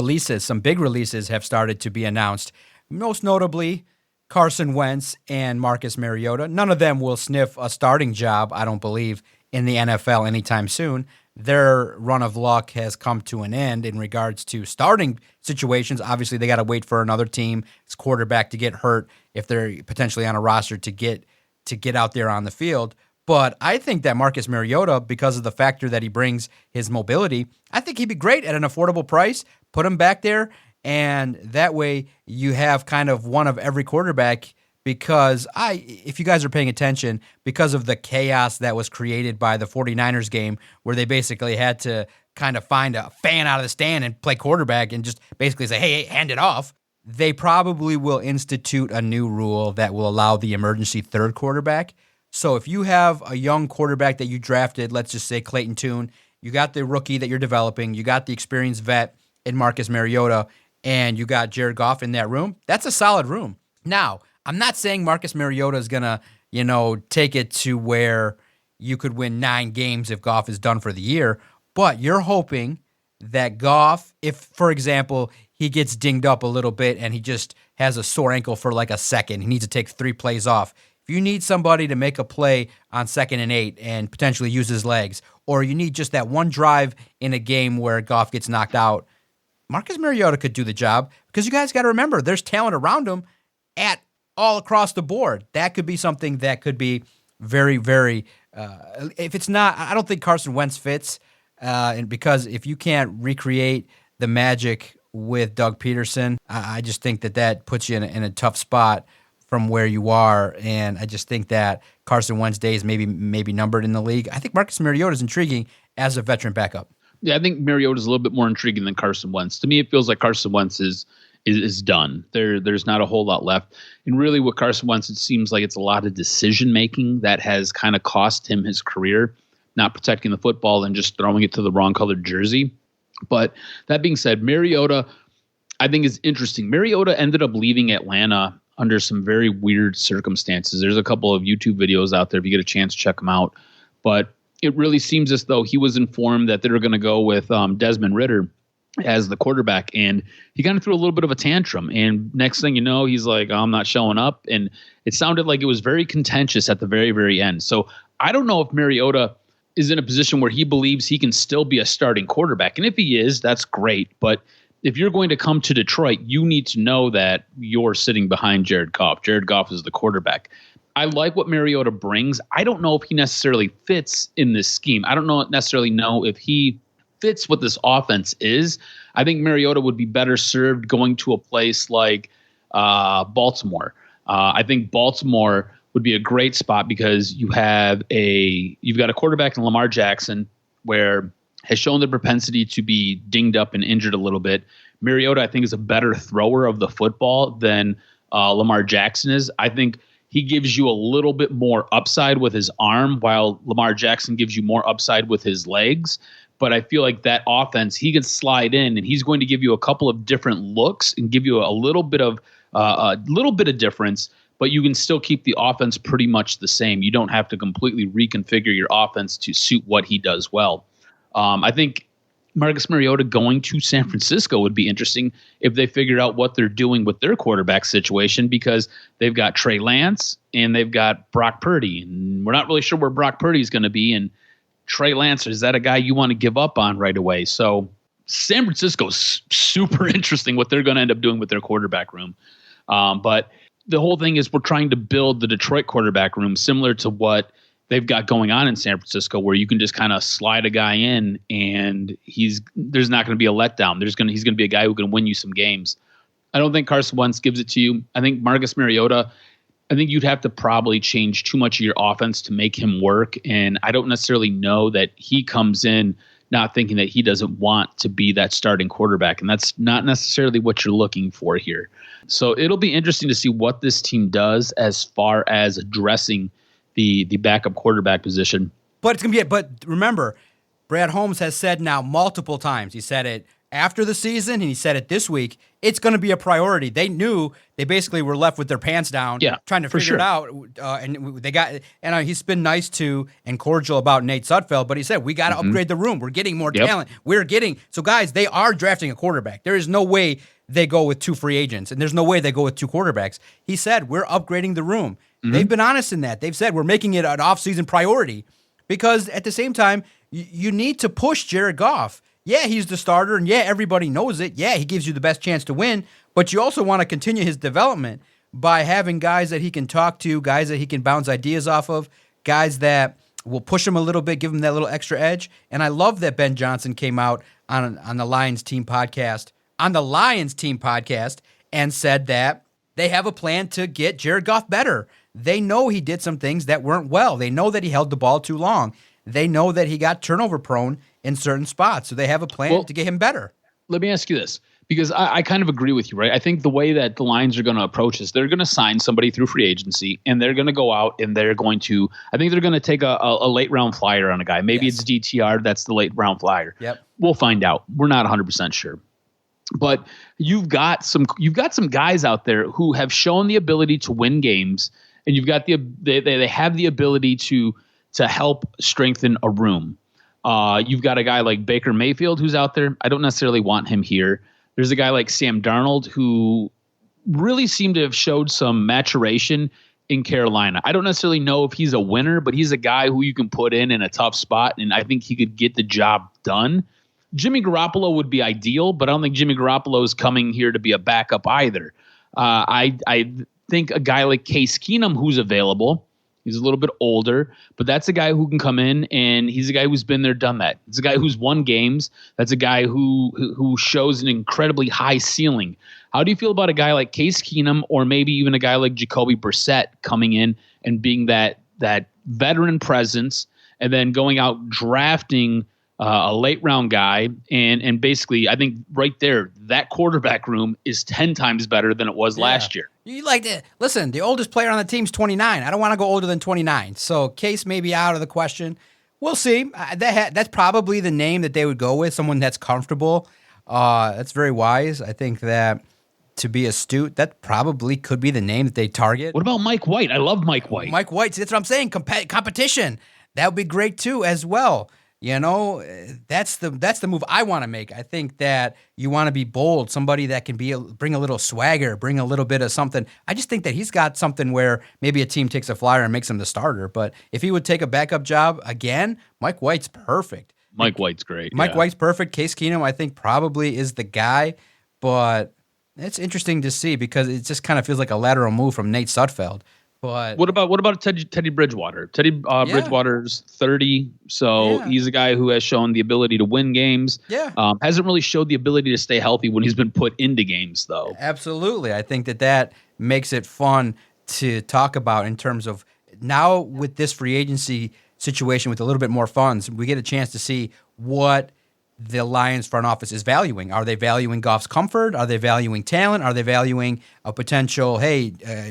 big releases have started to be announced, most notably Carson Wentz and Marcus Mariota. None of them will sniff a starting job, I don't believe, in the NFL anytime soon. Their run of luck has come to an end in regards to starting situations. Obviously, they got to wait for another team's quarterback to get hurt if they're potentially on a roster to get out there on the field. But I think that Marcus Mariota, because of the factor that he brings his mobility, I think he'd be great at an affordable price. Put him back there, and that way you have kind of one of every quarterback. Because if you guys are paying attention, because of the chaos that was created by the 49ers game where they basically had to kind of find a fan out of the stand and play quarterback and just basically say, hey, hand it off, they probably will institute a new rule that will allow the emergency third quarterback. So if you have a young quarterback that you drafted, let's just say Clayton Tune, you got the rookie that you're developing, you got the experienced vet in Marcus Mariota, and you got Jared Goff in that room, that's a solid room. Now, I'm not saying Marcus Mariota is going to, take it to where you could win 9 games if Goff is done for the year, but you're hoping that Goff, if, for example, he gets dinged up a little bit and he just has a sore ankle for like a second, he needs to take 3 plays off. If you need somebody to make a play on 2nd and 8 and potentially use his legs, or you need just that one drive in a game where Goff gets knocked out, Marcus Mariota could do the job because you guys got to remember there's talent around him at all across the board. That could be something that could be very, very, if it's not, I don't think Carson Wentz fits, and because if you can't recreate the magic with Doug Peterson, I just think that puts you in a tough spot from where you are, and I just think that Carson Wentz days maybe numbered in the league. I think Marcus Mariota is intriguing as a veteran backup. Yeah, I think Mariota is a little bit more intriguing than Carson Wentz. To me, it feels like Carson Wentz is done. There's not a whole lot left. And really with Carson Wentz, it seems like it's a lot of decision-making that has kind of cost him his career, not protecting the football and just throwing it to the wrong colored jersey. But that being said, Mariota, I think is interesting. Mariota ended up leaving Atlanta under some very weird circumstances. There's a couple of YouTube videos out there. If you get a chance, check them out. But it really seems as though he was informed that they were going to go with Desmond Ridder as the quarterback, and he kind of threw a little bit of a tantrum. And next thing you know, he's like, I'm not showing up. And it sounded like it was very contentious at the very, very end. So I don't know if Mariota is in a position where he believes he can still be a starting quarterback. And if he is, that's great. But if you're going to come to Detroit, you need to know that you're sitting behind Jared Goff. Jared Goff is the quarterback. I like what Mariota brings. I don't know if he necessarily fits in this scheme. I don't necessarily know if he fits what this offense is. I think Mariota would be better served going to a place like Baltimore. I think Baltimore would be a great spot because you've got a quarterback in Lamar Jackson where has shown the propensity to be dinged up and injured a little bit. Mariota, I think, is a better thrower of the football than Lamar Jackson is. I think he gives you a little bit more upside with his arm, while Lamar Jackson gives you more upside with his legs. But I feel like that offense, he can slide in and he's going to give you a couple of different looks and give you a little bit of difference, but you can still keep the offense pretty much the same. You don't have to completely reconfigure your offense to suit what he does well. I think Marcus Mariota going to San Francisco would be interesting if they figure out what they're doing with their quarterback situation, because they've got Trey Lance and they've got Brock Purdy, and we're not really sure where Brock Purdy is going to be. And Trey Lance, is that a guy you want to give up on right away? So San Francisco's super interesting what they're going to end up doing with their quarterback room. But the whole thing is we're trying to build the Detroit quarterback room similar to what they've got going on in San Francisco, where you can just kind of slide a guy in and there's not going to be a letdown. He's going to be a guy who can win you some games. I don't think Carson Wentz gives it to you. I think Marcus Mariota, I think you'd have to probably change too much of your offense to make him work. And I don't necessarily know that he comes in not thinking that he doesn't want to be that starting quarterback. And that's not necessarily what you're looking for here. So it'll be interesting to see what this team does as far as addressing the backup quarterback position. But it's going to be, but remember, Brad Holmes has said now multiple times, he said it after the season and he said it this week, it's going to be a priority. They knew they basically were left with their pants down trying to figure it out. And he's been nice to and cordial about Nate Sudfeld, but he said, we got to upgrade the room. We're getting more talent. So guys, they are drafting a quarterback. There is no way they go with 2 free agents, and there's no way they go with 2 quarterbacks. He said, we're upgrading the room. They've been honest in that. They've said, we're making it an offseason priority, because at the same time, you need to push Jared Goff. Yeah, he's the starter, and yeah, everybody knows it. Yeah, he gives you the best chance to win, but you also want to continue his development by having guys that he can talk to, guys that he can bounce ideas off of, guys that will push him a little bit, give him that little extra edge. And I love that Ben Johnson came out on the Lions team podcast, and said that they have a plan to get Jared Goff better. They know he did some things that weren't well. They know that he held the ball too long. They know that he got turnover prone in certain spots. So they have a plan to get him better. Let me ask you this, because I kind of agree with you, right? I think the way that the Lions are going to approach this, they're going to sign somebody through free agency, and they're going to go out and they're going to take a late round flyer on a guy. Maybe it's DTR. That's the late round flyer. Yep. We'll find out. We're not 100% sure. But you've got some guys out there who have shown the ability to win games, and you've got they have the ability to help strengthen a room. You've got a guy like Baker Mayfield who's out there. I don't necessarily want him here. There's a guy like Sam Darnold who really seemed to have showed some maturation in Carolina. I don't necessarily know if he's a winner, but he's a guy who you can put in a tough spot, and I think he could get the job done. Jimmy Garoppolo would be ideal, but I don't think Jimmy Garoppolo is coming here to be a backup either. I think a guy like Case Keenum who's available. He's a little bit older, but that's a guy who can come in, and he's a guy who's been there, done that. It's a guy who's won games. That's a guy who shows an incredibly high ceiling. How do you feel about a guy like Case Keenum, or maybe even a guy like Jacoby Brissett coming in and being that veteran presence, and then going out drafting a late round guy, and basically, I think right there, that quarterback room is 10 times better than it was last year. You like to listen. The oldest player on the team's 29. I don't want to go older than 29. So Case may be out of the question. We'll see. That's probably the name that they would go with. Someone that's comfortable. That's very wise. I think that to be astute, that probably could be the name that they target. What about Mike White? I love Mike White. Mike White. See, that's what I'm saying. Competition. That would be great too, as well. That's the move I want to make. I think that you want to be bold, somebody that can bring a little swagger, bring a little bit of something. I just think that he's got something where maybe a team takes a flyer and makes him the starter. But if he would take a backup job again, Mike White's perfect. Mike White's great. Mike White's perfect. Case Keenum, I think, probably is the guy. But it's interesting to see because it just kind of feels like a lateral move from Nate Sudfeld. But what about Teddy Bridgewater? Bridgewater's 30, so he's a guy who has shown the ability to win games. Yeah, hasn't really showed the ability to stay healthy when he's been put into games, though. Absolutely, I think that makes it fun to talk about in terms of now with this free agency situation with a little bit more funds, we get a chance to see what the Lions front office is valuing. Are they valuing Goff's comfort? Are they valuing talent? Are they valuing a potential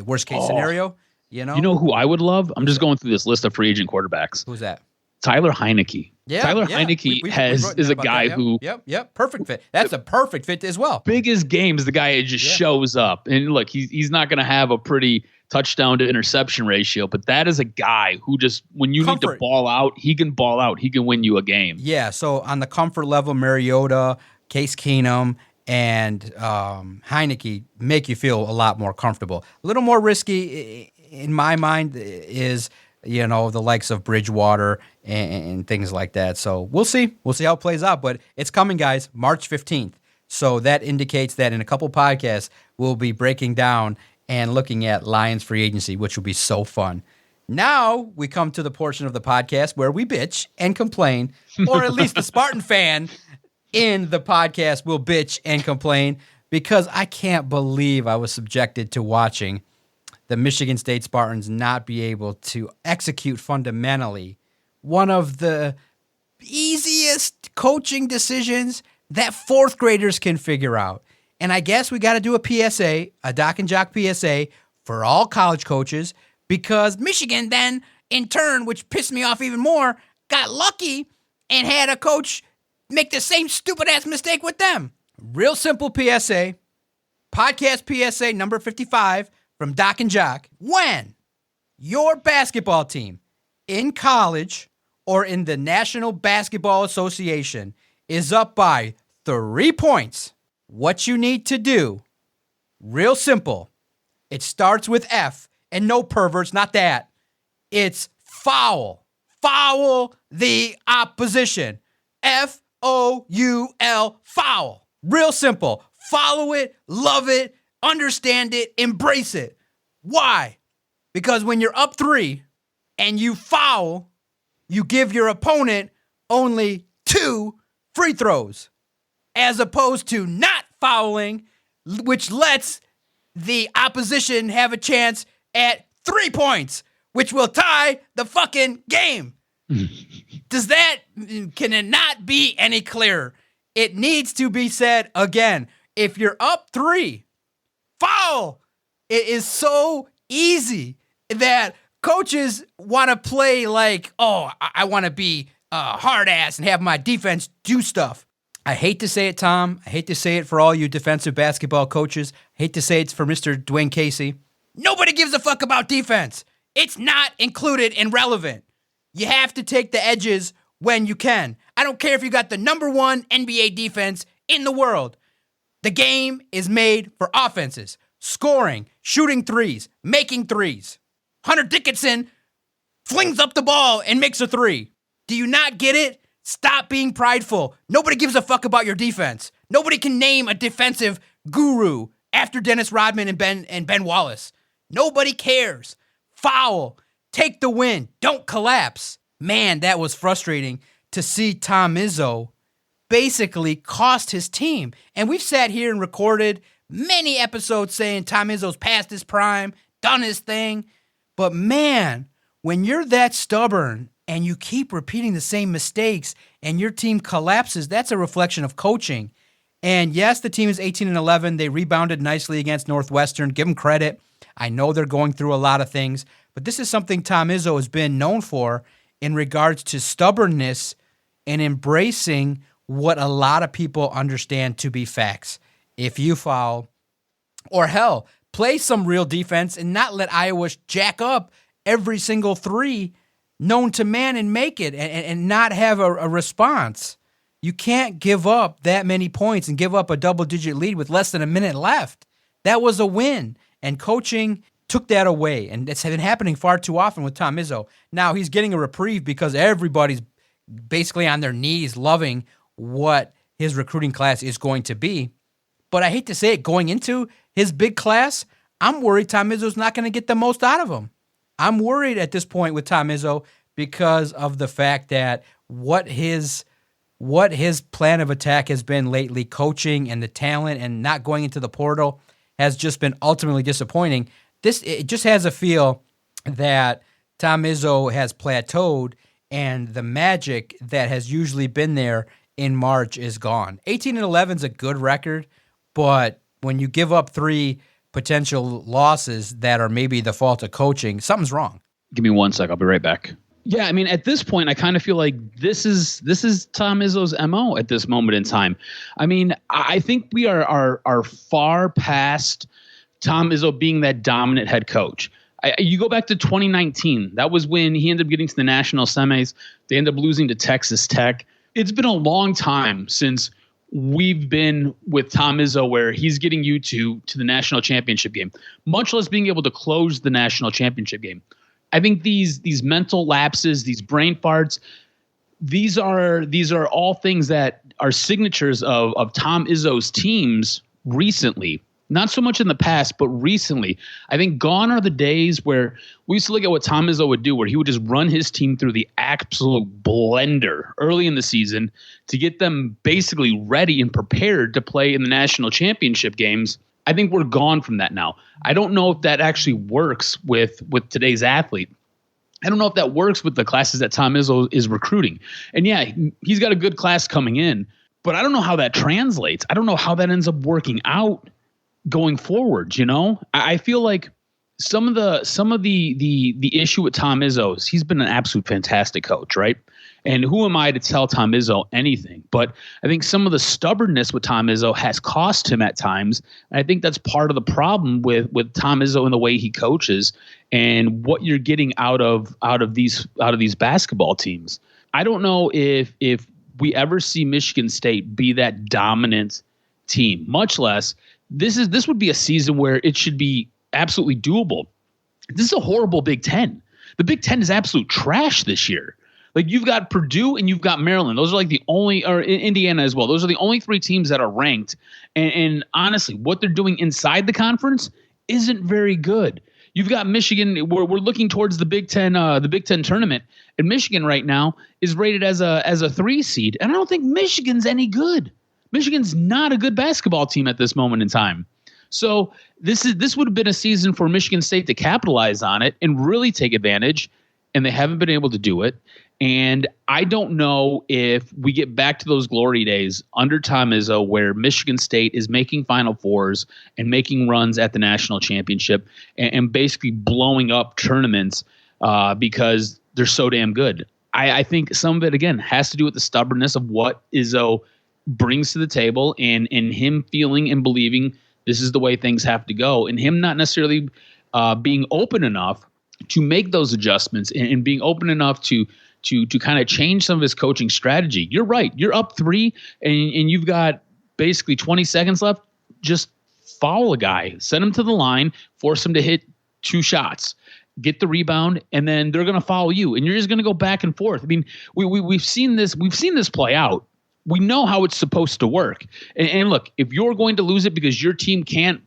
worst case scenario? You know who I would love? I'm just going through this list of free agent quarterbacks. Who's that? Tyler Heineke. Yeah, Tyler Heineke is a guy who... Yep, perfect fit. That's a perfect fit as well. Biggest games, the guy just shows up. And look, he's not going to have a pretty touchdown to interception ratio, but that is a guy who just, when you need to ball out, he can ball out. He can win you a game. Yeah, so on the comfort level, Mariota, Case Keenum, and Heineke make you feel a lot more comfortable. A little more risky in my mind is, the likes of Bridgewater and things like that. So we'll see. We'll see how it plays out. But it's coming, guys, March 15th. So that indicates that in a couple podcasts, we'll be breaking down and looking at Lions free agency, which will be so fun. Now we come to the portion of the podcast where we bitch and complain, or at least the Spartan fan in the podcast will bitch and complain, because I can't believe I was subjected to watching the Michigan State Spartans not be able to execute fundamentally one of the easiest coaching decisions that fourth graders can figure out. And I guess we got to do a PSA, a Doc and Jock PSA for all college coaches, because Michigan then, in turn, which pissed me off even more, got lucky and had a coach make the same stupid-ass mistake with them. Real simple PSA, podcast PSA number 55, from Doc and Jock. When your basketball team in college or in the National Basketball Association is up by 3 points, what you need to do, real simple. It starts with F, and no perverts, not that. It's foul. Foul the opposition. F-O-U-L, foul. Real simple. Follow it, love it, understand it, embrace it. Why? Because when you're up 3 and you foul, you give your opponent only 2 free throws, as opposed to not fouling, which lets the opposition have a chance at 3 points, which will tie the fucking game. Can it not be any clearer? It needs to be said again. If you're up 3, foul. It is so easy that coaches want to play like, I want to be hard ass and have my defense do stuff. I hate to say it, Tom. I hate to say it for all you defensive basketball coaches. I hate to say it's for Mr. Dwayne Casey. Nobody gives a fuck about defense. It's not included and relevant. You have to take the edges when you can. I don't care if you got the number 1 NBA defense in the world. The game is made for offenses. Scoring, shooting threes, making threes. Hunter Dickinson flings up the ball and makes a 3. Do you not get it? Stop being prideful. Nobody gives a fuck about your defense. Nobody can name a defensive guru after Dennis Rodman and Ben Wallace. Nobody cares. Foul. Take the win. Don't collapse. Man, that was frustrating to see Tom Izzo basically cost his team. And we've sat here and recorded many episodes saying Tom Izzo's past his prime, done his thing. But man, when you're that stubborn and you keep repeating the same mistakes and your team collapses, that's a reflection of coaching. And yes, the team is 18-11. They rebounded nicely against Northwestern. Give them credit. I know they're going through a lot of things, but this is something Tom Izzo has been known for in regards to stubbornness and embracing what a lot of people understand to be facts. If you foul, or hell, play some real defense and not let Iowa jack up every single 3 known to man and make it and not have a response. You can't give up that many points and give up a double-digit lead with less than a minute left. That was a win, and coaching took that away, and it's been happening far too often with Tom Izzo. Now he's getting a reprieve because everybody's basically on their knees loving what his recruiting class is going to be. But I hate to say it, going into his big class, I'm worried Tom Izzo's not going to get the most out of him. I'm worried at this point with Tom Izzo because of the fact that what his plan of attack has been lately, coaching and the talent and not going into the portal, has just been ultimately disappointing. It just has a feel that Tom Izzo has plateaued and the magic that has usually been there in March is gone. 18-11 is a good record, but when you give up 3 potential losses that are maybe the fault of coaching, something's wrong. Give me 1 sec. I'll be right back. Yeah, I mean, at this point, I kind of feel like this is Tom Izzo's MO at this moment in time. I mean, I think we are far past Tom Izzo being that dominant head coach. You go back to 2019. That was when he ended up getting to the national semis. They ended up losing to Texas Tech. It's been a long time since we've been with Tom Izzo where he's getting you to the national championship game, much less being able to close the national championship game. I think these mental lapses, these brain farts, these are all things that are signatures of Tom Izzo's teams recently. Not so much in the past, but recently. I think gone are the days where we used to look at what Tom Izzo would do, where he would just run his team through the absolute blender early in the season to get them basically ready and prepared to play in the national championship games. I think we're gone from that now. I don't know if that actually works with today's athlete. I don't know if that works with the classes that Tom Izzo is recruiting. And yeah, he's got a good class coming in, but I don't know how that translates. I don't know how that ends up working out going forward. I feel like some of the issue with Tom Izzo is he's been an absolute fantastic coach, right? And who am I to tell Tom Izzo anything? But I think some of the stubbornness with Tom Izzo has cost him at times. And I think that's part of the problem with Tom Izzo and the way he coaches and what you're getting out of these basketball teams. I don't know if we ever see Michigan State be that dominant team, much less this would be a season where it should be absolutely doable. This is a horrible Big Ten. The Big Ten is absolute trash this year. Like, you've got Purdue and you've got Maryland. Those are like the only, or Indiana as well. Those are the only 3 teams that are ranked. And honestly, what they're doing inside the conference isn't very good. You've got Michigan. We're looking towards the Big Ten tournament, and Michigan right now is rated as a 3 seed. And I don't think Michigan's any good. Michigan's not a good basketball team at this moment in time. So this would have been a season for Michigan State to capitalize on it and really take advantage, and they haven't been able to do it. And I don't know if we get back to those glory days under Tom Izzo where Michigan State is making Final Fours and making runs at the national championship and basically blowing up tournaments because they're so damn good. I think some of it, again, has to do with the stubbornness of what Izzo brings to the table and him feeling and believing this is the way things have to go, and him not necessarily being open enough to make those adjustments and being open enough to kind of change some of his coaching strategy. You're right. You're up 3 and you've got basically 20 seconds left. Just foul a guy, send him to the line, force him to hit 2 shots, get the rebound, and then they're going to foul you. And you're just going to go back and forth. I mean, we've seen this play out. We know how it's supposed to work. And look, if you're going to lose it because your team can't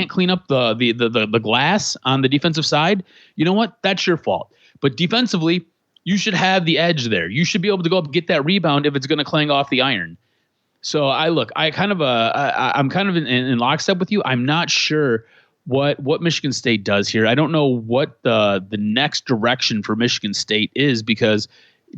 clean up the glass on the defensive side, you know what? That's your fault. But defensively, you should have the edge there. You should be able to go up and get that rebound if it's going to clang off the iron. So I'm kind of in lockstep with you. I'm not sure what Michigan State does here. I don't know what the next direction for Michigan State is, because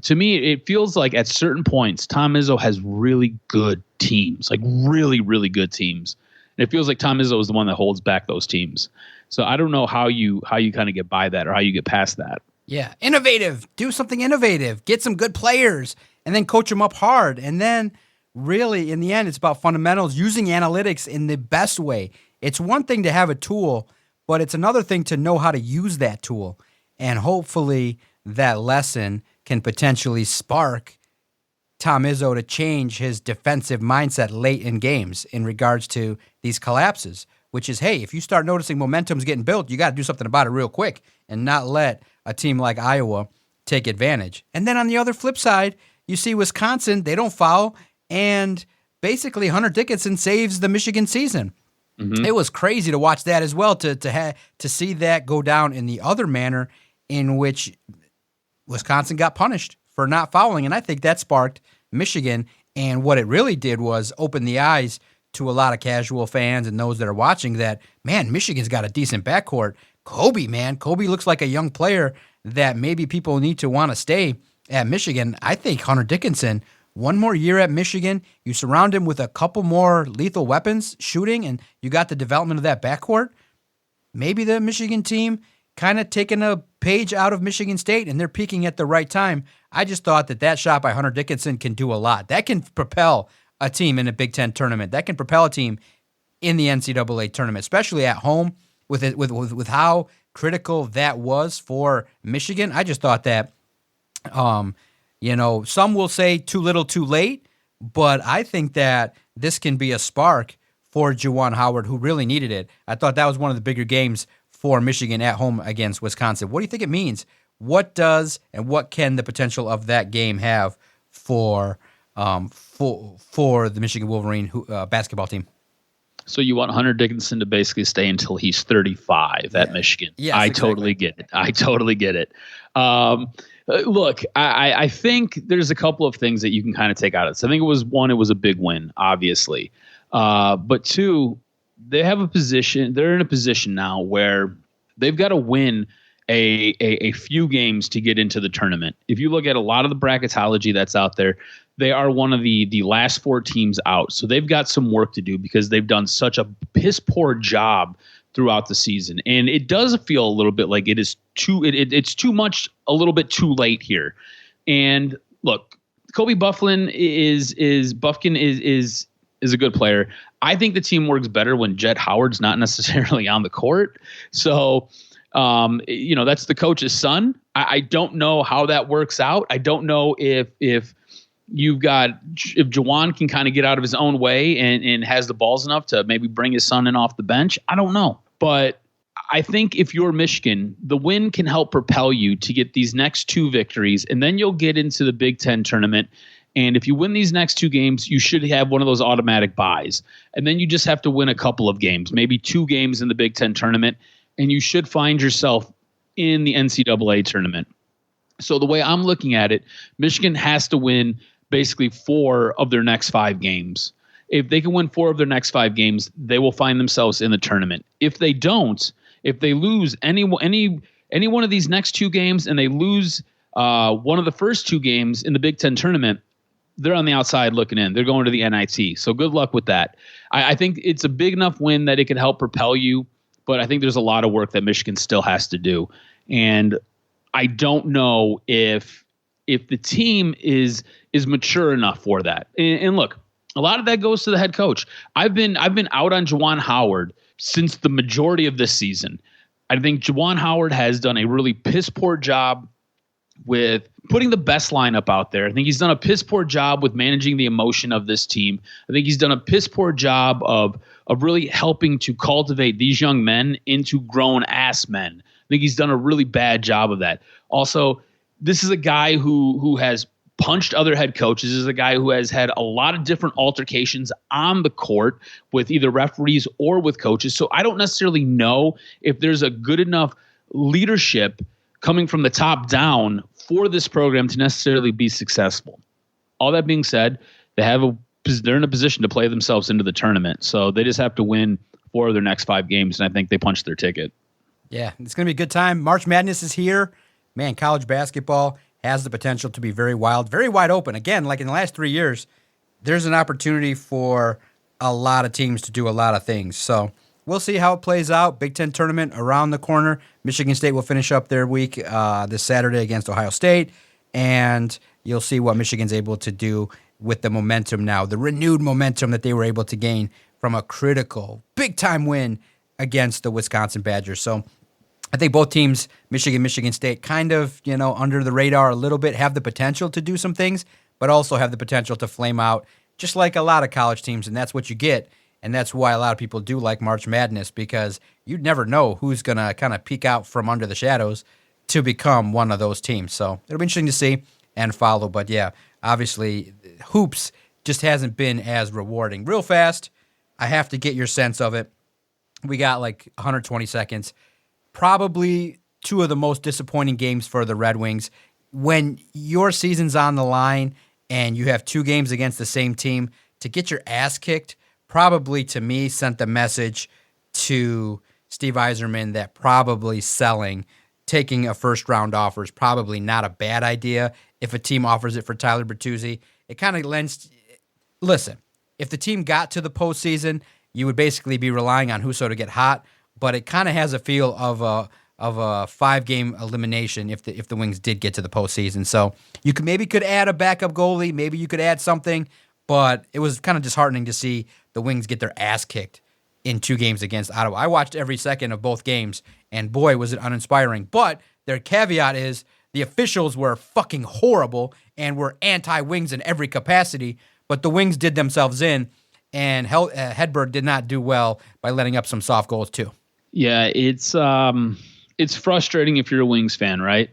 to me, it feels like at certain points, Tom Izzo has really good teams, like really, really good teams. And it feels like Tom Izzo is the one that holds back those teams. So I don't know how you kind of get by that or how you get past that. Yeah, innovative. Do something innovative. Get some good players and then coach them up hard. And then really, in the end, it's about fundamentals, using analytics in the best way. It's one thing to have a tool, but it's another thing to know how to use that tool. And hopefully that lesson can potentially spark Tom Izzo to change his defensive mindset late in games in regards to these collapses, which is, hey, if you start noticing momentum's getting built, you got to do something about it real quick and not let a team like Iowa take advantage. And then on the other flip side, you see Wisconsin, they don't foul, and basically Hunter Dickinson saves the Michigan season. Mm-hmm. It was crazy to watch that as well, to see that go down in the other manner in which Wisconsin got punished for not fouling, and I think that sparked Michigan, and what it really did was open the eyes to a lot of casual fans and those that are watching that, man, Michigan's got a decent backcourt. Kobe looks like a young player that maybe people need to want to stay at Michigan. I think Hunter Dickinson, one more year at Michigan, you surround him with a couple more lethal weapons shooting, and you got the development of that backcourt. Maybe the Michigan team kind of taking a page out of Michigan State, and they're peaking at the right time. I just thought that shot by Hunter Dickinson can do a lot. That can propel a team in a Big Ten tournament. That can propel a team in the NCAA tournament, especially at home with how critical that was for Michigan. I just thought that, some will say too little too late, but I think that this can be a spark for Juwan Howard, who really needed it. I thought that was one of the bigger games for Michigan at home against Wisconsin. What do you think it means? What does and what can the potential of that game have for the Michigan Wolverine basketball team? So you want Hunter Dickinson to basically stay until he's 35 at Michigan. Yes, I exactly. totally get it. Look, I think there's a couple of things that you can kind of take out of this. I think it was a big win, obviously. But two, they're in a position now where they've got to win a few games to get into the tournament. If you look at a lot of the bracketology that's out there, they are one of the last four teams out. So they've got some work to do because they've done such a piss poor job throughout the season. And it does feel a little bit like it's too much, a little bit too late here. And look, Kobe Buffkin is a good player. I think the team works better when Jet Howard's not necessarily on the court. So, that's the coach's son. I don't know how that works out. I don't know if Juwan can kind of get out of his own way and has the balls enough to maybe bring his son in off the bench. I don't know. But I think if you're Michigan, the win can help propel you to get these next two victories, and then you'll get into the Big Ten tournament. And if you win these next two games, you should have one of those automatic buys. And then you just have to win a couple of games, maybe 2 games in the Big Ten tournament, and you should find yourself in the NCAA tournament. So the way I'm looking at it, Michigan has to win basically 4 of their next 5 games. If they can win 4 of their next 5 games, they will find themselves in the tournament. If they don't, if they lose any one of these next 2 games and they lose one of the first 2 games in the Big Ten tournament, they're on the outside looking in. They're going to the NIT. So good luck with that. I think it's a big enough win that it can help propel you, but I think there's a lot of work that Michigan still has to do. And I don't know if the team is mature enough for that. And look, a lot of that goes to the head coach. I've been out on Juwan Howard since the majority of this season. I think Juwan Howard has done a really piss poor job with putting the best lineup out there. I think he's done a piss poor job with managing the emotion of this team. I think he's done a piss poor job of really helping to cultivate these young men into grown ass men. I think he's done a really bad job of that. Also, this is a guy who has punched other head coaches. This is a guy who has had a lot of different altercations on the court with either referees or with coaches. So I don't necessarily know if there's a good enough leadership coming from the top down for this program to necessarily be successful. All that being said, they're in a position to play themselves into the tournament. So they just have to win 4 of their next 5 games, and I think they punched their ticket. Yeah, it's going to be a good time. March Madness is here. Man, college basketball has the potential to be very wild, very wide open. Again, like in the last 3 years, there's an opportunity for a lot of teams to do a lot of things. So we'll see how it plays out. Big Ten tournament around the corner. Michigan State will finish up their week this Saturday against Ohio State, and you'll see what Michigan's able to do with the momentum now, the renewed momentum that they were able to gain from a critical, big-time win against the Wisconsin Badgers. So I think both teams, Michigan State, kind of, under the radar a little bit, have the potential to do some things, but also have the potential to flame out, just like a lot of college teams, and that's what you get. And that's why a lot of people do like March Madness, because you never know who's going to kind of peek out from under the shadows to become one of those teams. So it'll be interesting to see and follow. But yeah, obviously, hoops just hasn't been as rewarding. Real fast, I have to get your sense of it. We got like 120 seconds. Probably two of the most disappointing games for the Red Wings. When your season's on the line and you have two games against the same team, to get your ass kicked probably, to me, sent the message to Steve Yzerman that probably taking a first-round offer is probably not a bad idea if a team offers it for Tyler Bertuzzi. It kind of lends – listen, if the team got to the postseason, you would basically be relying on Husso to get hot, but it kind of has a feel of a 5-game elimination if the Wings did get to the postseason. So you could add a backup goalie, maybe you could add something, but it was kind of disheartening to see the Wings get their ass kicked in 2 games against Ottawa. I watched every second of both games, and boy, was it uninspiring. But their caveat is the officials were fucking horrible and were anti-Wings in every capacity, but the Wings did themselves in, and Hedberg did not do well by letting up some soft goals too. Yeah, it's frustrating if you're a Wings fan, right?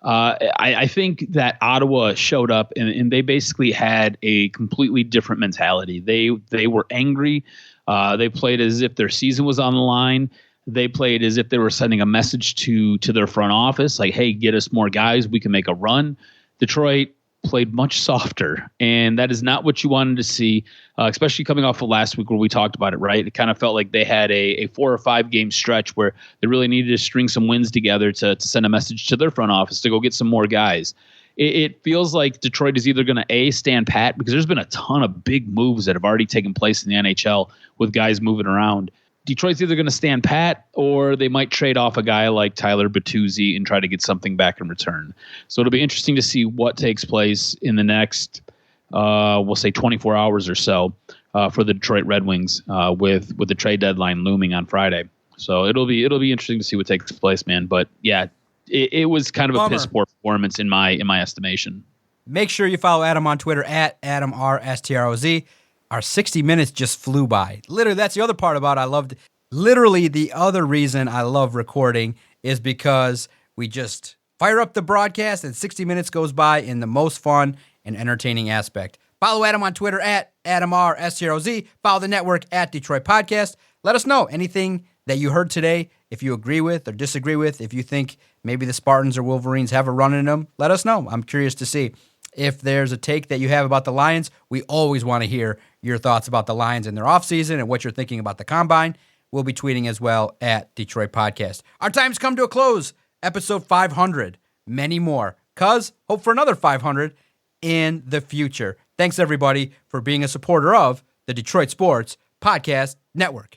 I think that Ottawa showed up and they basically had a completely different mentality. They were angry. They played as if their season was on the line. They played as if they were sending a message to their front office, like, hey, get us more guys. We can make a run. Detroit played much softer, and that is not what you wanted to see, especially coming off of last week where we talked about it, right? It kind of felt like they had a 4 or 5 game stretch where they really needed to string some wins together to send a message to their front office to go get some more guys. It feels like Detroit is either going to stand pat, because there's been a ton of big moves that have already taken place in the NHL with guys moving around. Detroit's either going to stand pat, or they might trade off a guy like Tyler Bertuzzi and try to get something back in return. So it'll be interesting to see what takes place in the next, we'll say 24 hours or so for the Detroit Red Wings with the trade deadline looming on Friday. So it'll be interesting to see what takes place, man. But yeah, it was kind of a piss poor performance in my estimation. Make sure you follow Adam on Twitter at AdamRSTROZ. Our 60 minutes just flew by. Literally, that's the other part about literally, the other reason I love recording is because we just fire up the broadcast and 60 minutes goes by in the most fun and entertaining aspect. Follow Adam on Twitter at AdamRSTROZ. Follow the network at Detroit Podcast. Let us know anything that you heard today, if you agree with or disagree with, if you think maybe the Spartans or Wolverines have a run in them, let us know. I'm curious to see. If there's a take that you have about the Lions, we always want to hear your thoughts about the Lions in their offseason and what you're thinking about the Combine. We'll be tweeting as well at Detroit Podcast. Our time's come to a close. Episode 500. Many more. Cuz, hope for another 500 in the future. Thanks, everybody, for being a supporter of the Detroit Sports Podcast Network.